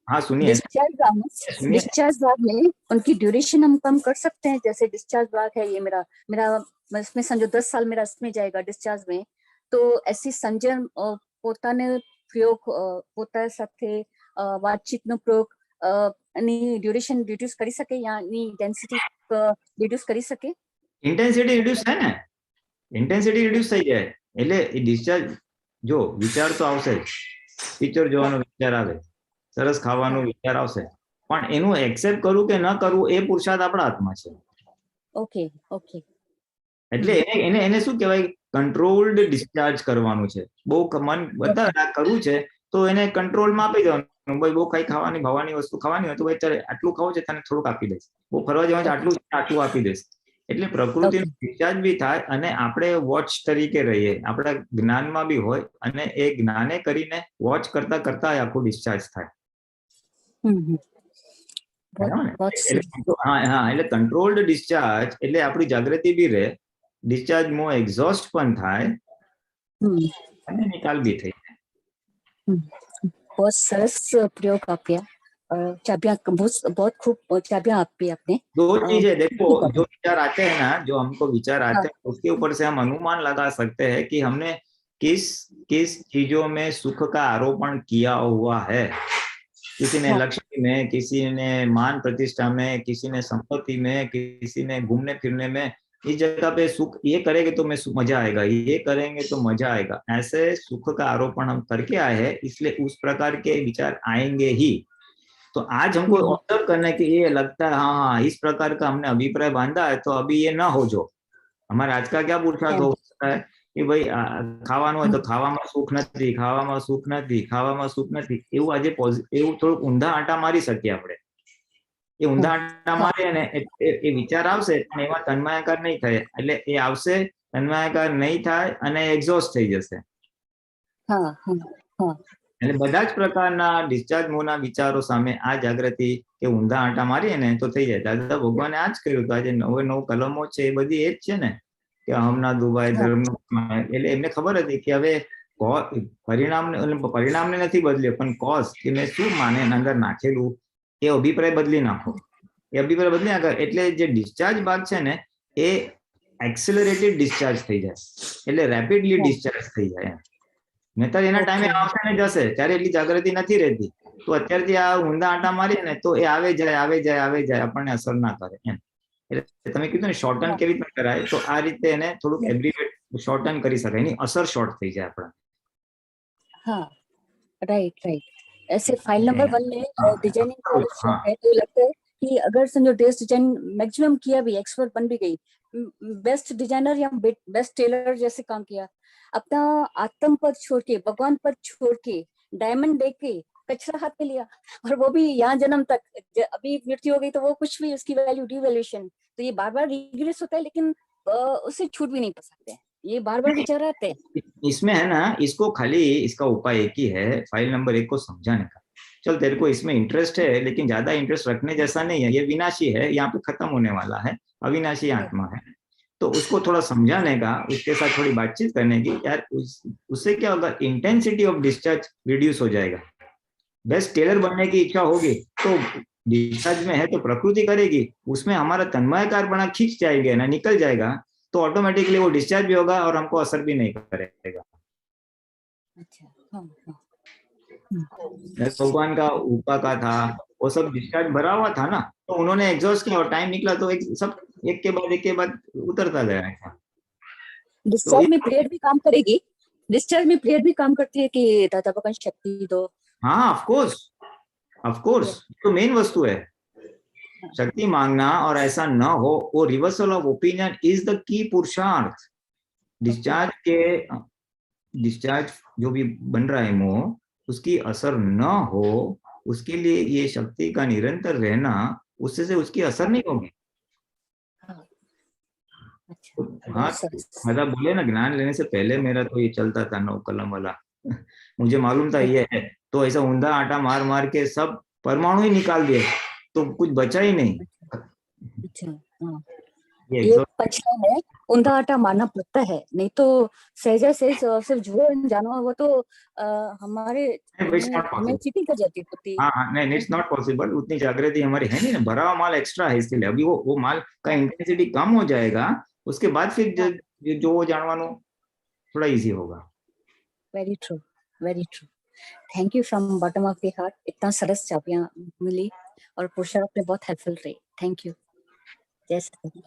सुनिए, डिस्चार्ज भाग में उनकी ड्यूरेशन हम कम कर सकते हैं। जैसे डिस्चार्ज भाग है ये मेरा इसमें समझो 10 साल मेरा इसमें जाएगा डिस्चार्ज में, तो ऐसी संजन પોતાને પ્રયોગ પોતા સાથે વાતચીતનો પ્રયોગ ની ડ્યુરેશન રિડ્યુસ કરી શકે या ની ઇન્ટેન્સિટી રિડ્યુસ કરી શકે? ઇન્ટેન્સિટી રિડ્યુસ થાય ને, ઇન્ટેન્સિટી રિડ્યુસ થઈ જાય એટલે એ ડિસ્ચાર્જ જો વિચાર તો આવશે જ, પિક્ચર જોવાનો વિચાર આવે, સરસ ખાવાનો વિચાર આવશે, પણ એનું એક્સેપ્ટ કરવું કે ન કરવું એ પુરુષાર્થ આપણા હાથમાં છે। ઓકે એટલે એને શું કહેવાય, કંટ્રોલ્ડ ડિસ્ચાર્જ કરવાનું છે। બહુ મન બધા કરવું છે તો એને કંટ્રોલમાં આપી દેવાનું, ભાઈ બહુ કઈ ખાવાની ભાવાની વસ્તુ ખાવાની હોય તો ભાઈ ચાલે આટલું ખાવું છે તને થોડુંક આપી દઈશ, બહુ ફરવા જવાનું છે આટલું આપી દઈશ, એટલે પ્રકૃતિનો ડિસ્ચાર્જ બી થાય અને આપણે વોચ તરીકે રહીએ, આપણા જ્ઞાનમાં બી હોય અને એ જ્ઞાને કરીને વોચ કરતા કરતા આખું ડિસ્ચાર્જ થાય. બરાબર ને? એટલે કંટ્રોલ્ડ ડિસ્ચાર્જ એટલે આપણી જાગૃતિ બી રહે, ડિસ્ચાર્જ માં એક્ઝોસ્ટ પણ થાય અને નિકાલ બી થઈ જાય. बहुत सरस प्रयोग आप्या और चाबियां बहुत खूब चाबियां आपी आपने. दो चीज है, देखो जो विचार आते हैं ना, जो हमको विचार आते हैं उसके ऊपर से हम अनुमान लगा सकते हैं कि हमने किस किस चीजों में सुख का आरोपण किया हुआ है. किसी ने लक्ष्मी में, किसी ने मान प्रतिष्ठा में, किसी ने संपत्ति में, किसी ने घूमने फिरने में, इस जगह पे सुख ये करेंगे तो मैं मजा आएगा, ये करेंगे तो मजा आएगा, ऐसे सुख का आरोपण हम करके आए हैं, इसलिए उस प्रकार के विचार आएंगे ही. तो आज हमको ऑब्जर्व करने के ये लगता है हाँ इस प्रकार का हमने अभिप्राय बांधा है, तो अभी ये ना हो. जो हमारे आज का क्या पुरुषार्थ होता है कि भाई खाવાનું હોય તો ખાવામાં સુખ નથી, ખાવામાં સુખ નથી, ખાવામાં સુખ નથી, એવું આજે એવું થોડુંક ઊંધા આંટા મારી શકીએ આપણે. એ ઊંધા આંટા મારીએ ને એ વિચાર આવશે પણ એમાં તન્માયાકાર નહીં થાય, એટલે એ આવશે, તન્માયાકાર નહીં થાય અને એક્ઝોસ્ટ થઈ જશે. એટલે બધા જ પ્રકારના ડિસ્ચાર્જ મોના વિચારો સામે આ જાગૃતિ કે ઊંધા આંટા મારીએ ને તો થઈ જાય. દાદા ભગવાને આ જ કર્યું. આજે 9 કલમો છે એ બધી એ જ છે ને કે હમના દુબાઈ ધર્મનું. એટલે એમને ખબર હતી કે હવે પરિણામને નથી બદલ્યો પણ કોઝ કે મેં શું માને એના અંદર નાખેલું એ અભિપ્રાય બદલી નાખો. એ અભિપ્રાય બદલી નાખો એટલે જે ડિસ્ચાર્જ ભાગ છે ને એ એક્સેલરેટેડ ડિસ્ચાર્જ થઈ જાય, એટલે રેપિડલી ડિસ્ચાર્જ થઈ જાય. નહીતર એના ટાઈમે આવશે ને જશે, ત્યારે એટલી જાગૃતિ નથી રહેતી. તો અત્યારથી આ ઊંધા આંટા મારીએ ને તો એ આવે જાય આપણને અસર ના કરે એમ. એટલે તમે કીધું ને શોર્ટન કેવી રીતે કરાય, તો આ રીતે એને થોડુંક એબ્રિવેટ શોર્ટન કરી શકાય, એની અસર શોર્ટ થઈ જાય આપણે. हाँ, राइट राइट. ऐसे फाइल नंबर 1 में डिजाइनिंग का शौक है तो लगता है कि अगर समझो ड्रेस डिजाइन मैक्सिमम किया भी, एक्सपर्ट बन भी गई, बेस्ट डिजाइनर या बेस्ट टेलर जैसे काम किया, अपना आत्म पद छोड़ के, भगवान पद छोड़ के, डायमंड दे के कचरा हाथ में लिया, और वो भी यहाँ जन्म तक. अभी मृत्यु हो गई तो वो कुछ भी उसकी वैल्यू डिवैल्यूएशन, तो ये बार बार रिग्रेस होता है, लेकिन उससे छूट भी नहीं पा सकते. ये बार बार विचार आते हैं. इसमें है ना, इसको खाली इसका उपाय एक ही है, फाइल नंबर 1 को समझाने का. चल तेरे को इसमें इंटरेस्ट है लेकिन ज्यादा इंटरेस्ट रखने जैसा नहीं है, ये विनाशी है, यहाँ पे खत्म होने वाला है, अविनाशी आत्मा है. तो उसको थोड़ा समझाने का, उसके साथ थोड़ी बातचीत करने की. यार उससे क्या होगा, इंटेंसिटी ऑफ डिस्चार्ज रिड्यूस हो जाएगा. बेस्ट टेलर बनने की इच्छा होगी तो डिस्चार्ज में है तो प्रकृति करेगी, उसमें हमारा तन्मयकारपना खींच जाएगा ना, निकल जाएगा, तो ऑटोमेटिकली वो डिस्चार्ज भी होगा और हमको असर भी नहीं करेगा. भगवान का ऊपा का था, वो सब डिस्चार्ज भरा हुआ था ना, तो उन्होंने एग्जॉस्ट किया और टाइम निकला तो सब एक के बाद उतरता गया. डिस्चार्ज में प्लेट भी काम करेगी, डिस्चार्ज में प्लेट भी काम करती है कि दादा भगवान शक्ति दो. हाँ ऑफ कोर्स तो मेन वस्तु है शक्ति मांगना, और ऐसा न हो, वो reversal of opinion is the key पुरुषार्थ. डिस्चार्ज जो भी बन रहा है मोह, उसकी असर न हो, उसके लिए ये शक्ति का निरंतर रहना, उससे से उसकी असर नहीं होगी. हाँ मतलब बोले ना, ज्ञान लेने से पहले मेरा तो ये चलता था 9 कलम वाला. मुझे मालूम था ये है, तो ऐसा ऊंधा आटा मार मार के सब परमाणु ही निकाल दिए, तो कुछ बचा ही नहीं. ये पंचलाइन है, ऊंधा आटा मारना पड़ता है, नहीं तो सहजा से सिर्फ जुआ जाना वो तो हमारे हमें चीटिंग कर जाती होती. हाँ नहीं, इट्स नॉट पॉसिबल. उतनी जागृति हमारी है नहीं ना, भरा हुआ माल एक्स्ट्रा है, इसलिए अभी वो माल का इंटेंसिटी कम हो जाएगा, उसके बाद फिर जो जानवानो थोड़ा इजी होगा. Very true, very true. Thank you from bottom of the heart. इतना सरस चाबियां मिली और पुरुषार्थ में बहुत हेल्पफुल रही. Thank you. जय सच्चिदानंद.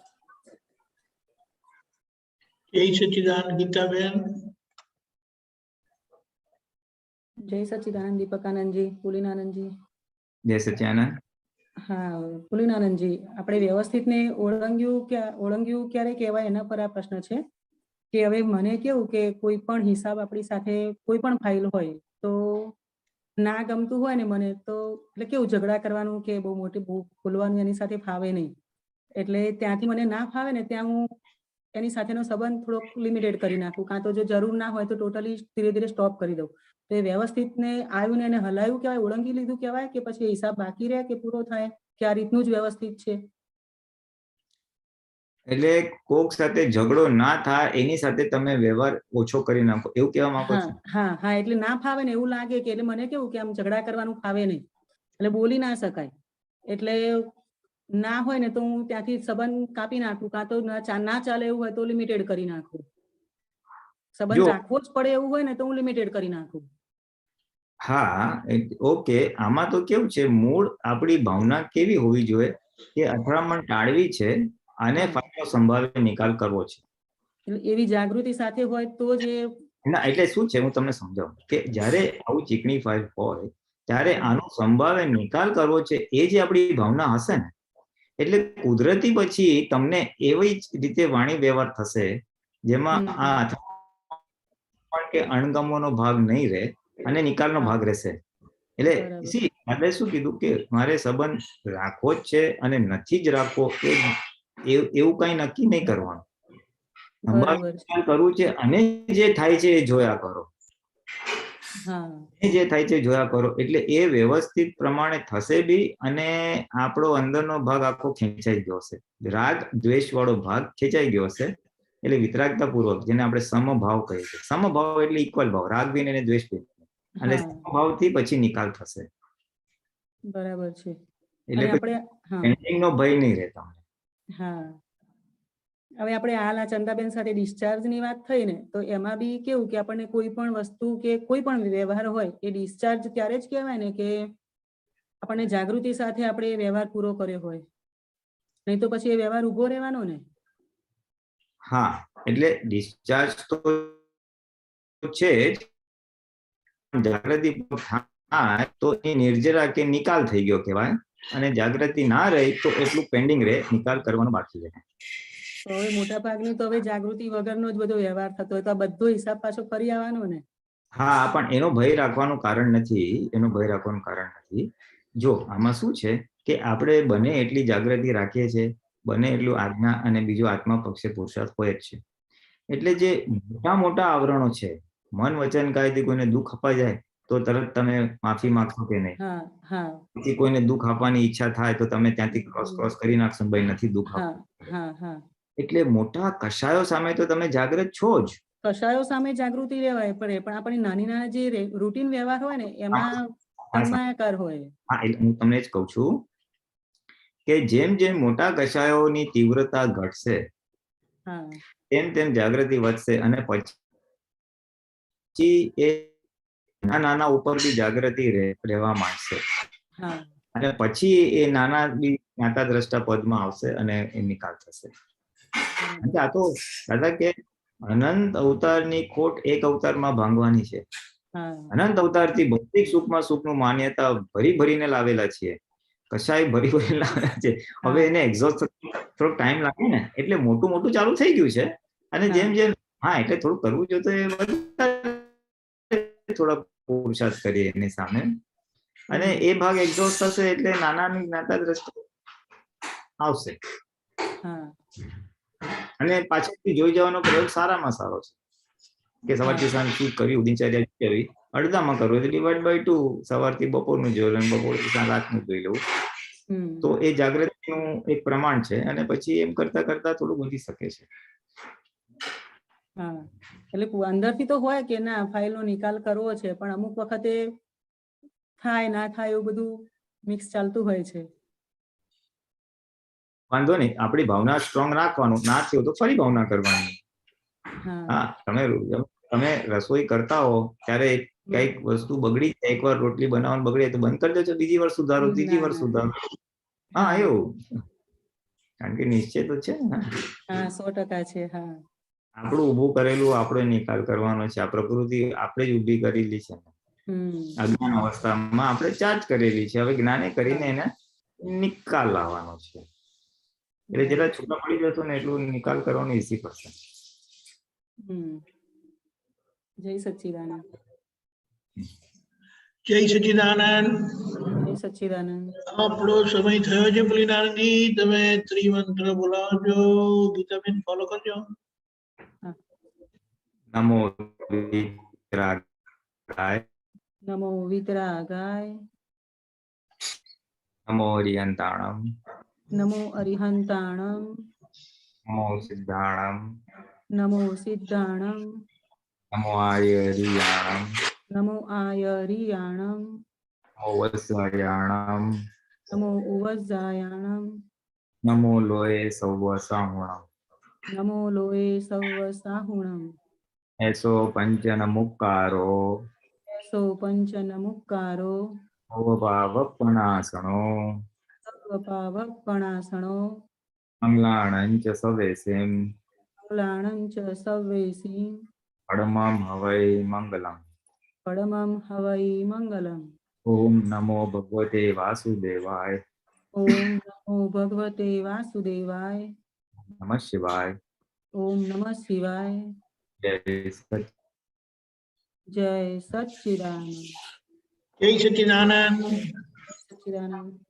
जय सच्चिदानंद गीताबेन. जय सच्चिदानंद दीपकानंद जी, पुलिनानंद जी. जय सच्चिदानंद. હા પુલિનાનંદ जी, આપણે વ્યવસ્થિત ને ઓળંગ્યું ક્યારે કહેવાય એના પર આ પ્રશ્ન છે કે હવે મને કેવું કે કોઈ પણ હિસાબ આપણી સાથે કોઈ પણ ફાઇલ હોય તો ના ગમતું હોય ને મને, તો એટલે કેવું ઝઘડા કરવાનું કે બહુ મોટી ખોલવાનું એની સાથે ફાવે નહીં. એટલે ત્યાંથી મને ના ફાવે ને ત્યાં હું એની સાથેનો સંબંધ થોડોક લિમિટેડ કરી નાખું, કાં તો જો જરૂર ના હોય તો ટોટલી ધીરે ધીરે સ્ટોપ કરી દઉં. તો એ વ્યવસ્થિત ને આવ્યું ને એને હલાયું કહેવાય, ઓળંગી લીધું કહેવાય, કે પછી હિસાબ બાકી રહે કે પૂરો થાય, કે આ રીતનું જ વ્યવસ્થિત છે? એટલે કોક સાથે ઝઘડો ના થાય એની સાથે તમે વ્યવહાર ઓછો કરી નાખો, એવું કહેવા માંગો છો? હા, એટલે ના ફાવે ને એવું લાગે કે, એટલે મને કેવું કે આમ ઝઘડા કરવાનું ફાવે નહીં, એટલે બોલી ના શકાય, એટલે ના હોય ને તો હું ત્યાંથી સંબંધ કાપી નાખું, કાં તો ના ચાલે એવું હોય તો લિમિટેડ કરી નાખું. સંબંધ રાખવો જ પડે એવું હોય ને તો હું લિમિટેડ કરી નાખું. હા, ઓકે. આમાં તો કેવું છે, મૂળ આપણી ભાવના કેવી હોવી જોઈએ કે અથડામણ ટાળવી છે અને ફાયદો સંભાવે નિકાલ કરવો છે. એવી જાગૃતિ સાથે હોય તો જ ના, એટલે શું છે હું તમને સમજાવું કે જ્યારે આવું ચીકણી ફાઇલ હોય ત્યારે આનો સંભાવે નિકાલ કરવો છે, એ જે આપણી ભાવના હશે ને, એટલે કુદરતી પછી તમને એવી જ રીતે વાણી વ્યવહાર થશે જેમાં આ અથડામણ કે અણગમોનો ભાગ નહીં રહે અને નિકાલનો ભાગ રહેશે. એટલે આપણે શું કીધું કે મારે સંબંધ રાખવો જ છે અને નથી જ રાખવો, એવું કઈ નક્કી નહીં કરવાનું. કરવું છે અને જે થાય છે એ જોયા કરો. જે થાય છે જોયા કરો, એટલે એ વ્યવસ્થિત પ્રમાણે થશે બી અને આપણો અંદરનો ભાગ આખો ખેંચાઈ ગયો હશે, રાગ દ્વેષ વાળો ભાગ ખેંચાઈ ગયો હશે. એટલે વિતરાગતા પૂર્વક, જેને આપણે સમભાવ કહીએ છીએ, સમભાવ એટલે ઇક્વલ ભાવ, રાગ બી અને દ્વેષ બી, અને સમભાવથી પછી નિકાલ થશે. બરાબર છે. એટલે પેન્ડિંગનો ભય નહીં રહે તમને. હા, હવે આપણે હાલ આ ચંદાબેન સાથે ડિસ્ચાર્જ ની વાત થઈ ને, તો એમાં બી કેવું કે આપણને કોઈ પણ વસ્તુ કે કોઈ પણ વ્યવહાર હોય એ ડિસ્ચાર્જ ત્યારે જ કહેવાય ને કે આપણને જાગૃતિ સાથે આપણે વ્યવહાર પૂરો કર્યો હોય, નહીં તો પછી એ વ્યવહાર ઉભો રહેવાનો ને. હા, એટલે ડિસ્ચાર્જ તો છે જ, જાગૃતિ થાય તો એ નિર્જરા કે નિકાલ થઈ ગયો કહેવાય, અને જાગૃતિ ના રહી તો એટલું પેન્ડિંગ રહે, નિકાલ કરવાનો બાકી રહે. તો હવે મોટા ભાગની તો હવે જાગૃતિ વગરનો જ બધો વ્યવહાર થતો હોય, તો આ બધો હિસાબ પાછો ફરી આવવાનો ને. હા, પણ એનો ભય રાખવાનું કારણ નથી. જો આમાં શું છે કે આપણે બને એટલી જાગૃતિ રાખીએ છીએ, બને એટલું આજ્ઞા અને બીજું આત્મા પક્ષે પુરુષાર્થ હોય જ છે. એટલે જે મોટા આવરણો છે, મન વચન કાયથી કોઈને દુઃખ અપાઈ જાય તો તરત તમે માફી માંગશો કે નહીં? પછી કોઈને દુઃખ આપવાની ઈચ્છા થાય તો તમે ત્યાંથી ક્રોસ કરી નાખશો, ભાઈ નથી દુઃખ આપવું. એટલે મોટા કશાયો સામે તો તમે જાગૃત છો જ. કશાયો સામે જાગૃતિ રહેવાય પડે, પણ આપણી નાના જે રૂટીન વ્યવહાર હોય ને એમાં તન્માયાકાર હોય. હા, એટલે હું તમને જ કહું છું કે જેમ જેમ મોટા કશાયોની તીવ્રતા ઘટશે તેમ જાગૃતિ વધશે, અને પછી એ નાના ઉપર બી જાગૃતિ રહેવા માંડશે, અને પછી એ નાના બી જ્ઞાતા દ્રષ્ટા પદમાં આવશે અને એ નિકાલ થશે. આ તો દાદા કે અનંત અવતારની ખોટ એક અવતારમાં ભાંગવાની છે. અનંત અવતારથી ભૌતિક સુખમાં સુખનું માન્યતા ભરીને લાવેલા છીએ, કશાય ભરી લાવેલા છે. હવે એને એક્ઝોસ્ટ થોડોક ટાઈમ લાગે ને, એટલે મોટું ચાલુ થઈ ગયું છે, અને જેમ હા, એટલે થોડું કરવું જોઈએ તો એ થોડા પુરુષાર્થ કરીએ એની સામે, અને એ ભાગ એક્ઝોસ્ટ થશે એટલે નાનાની જ્ઞાતા દ્રષ્ટિ આવશે. અને પાછળથી જોઈ જવાનો પ્રયોગ સારામાં સારો છે કે સવારથી સાંજ શું કર્યું, દિનચર્યા કેવી, અડધામાં કરવું એટલે ડિવાઈડ બાય 2, સવારથી બપોરનું જોઈ લેવું, બપોરથી સાંજ રાતનું જોઈ લેવું. તો એ જાગૃતિનું એક પ્રમાણ છે, અને પછી એમ કરતા થોડું વધી શકે છે. એટલે અંદરથી તો હોય કે ના ફાઇલનો નિકાલ કરવો છે, પણ અમુક વખતે થાય ના થાય એવું બધું મિક્સ ચાલતું હોય છે. વાંધો નહીં, આપણી ભાવના સ્ટ્રોંગ રાખવાનું, ના થયું તો ફરી ભાવના કરવાની. હા, તમે રસોઈ કરતા હો ત્યારે કઈક વસ્તુ બગડી જાય, એકવાર રોટલી બનાવવાનું બગડે તો બંધ કરી દેજો, બીજી વાર સુધારો, ત્રીજી વાર સુધારો. હા, એવું, કારણ કે નિશ્ચય તો છે ને. હા, 100% છે. હા, આપણું ઊભું કરેલું આપણે નિકાલ કરવાનો છે. આ પ્રકૃતિ આપણે જ ઊભી કરેલી છે. અજ્ઞાન અવસ્થામાં આપણે ચાર્જ કરેલી છે, હવે જ્ઞાને કરીને એને નિકાલ લાવવાનો છે. એટલે જેટલા છૂટા પડી જશો ને એટલું નિકાલ કરવાનો ઈઝી પડશે. જય સચ્ચિદાનંદ. જય સચિદાનંદ. જય સચ્ચિદાનંદ. આપણો સમય થયો છે પુલિનાનંદજી, તમે ત્રિમંત્ર બોલાવજો. ગીતાબેન ફોલો કરજો. નમો વિતરાગાય, નમો વિતરાગાય, નમો અરિહંતાણમ, નમો અરિહંતાણમ, નમો સિદ્ધાણમ, નમો સિદ્ધાણમ, નમો આયરિયાણમ, નમો આયરિયાણમ, નમો વત્સયાણમ, નમો ઉવજ્જાયાણમ, નમો લોય સૌવ સાહુણમ, નમો લોએ સૌવ સાહુણમ, એસો પંચન મુક્કારો, સો પંચન મુક્કારો, ભવભાવપણાસણો, સર્વપાવપણાસણો, મંગલાણંચ સવેસિમ, કલાણં ચ સવ્વેસી, પડમમ હવૈ મંગલમ. પરમં હવૈ મંગલમ. ઓમ નમો ભગવતે વાસુદેવાય. ઓમ નમો ભગવતે વાસુદેવાય. નમઃ શિવાય. ઓમ નમઃ શિવાય. જય સચ. જય સચ્ચિદાનંદ. જય સચિદાનંદ. સચ્ચિદાનંદ.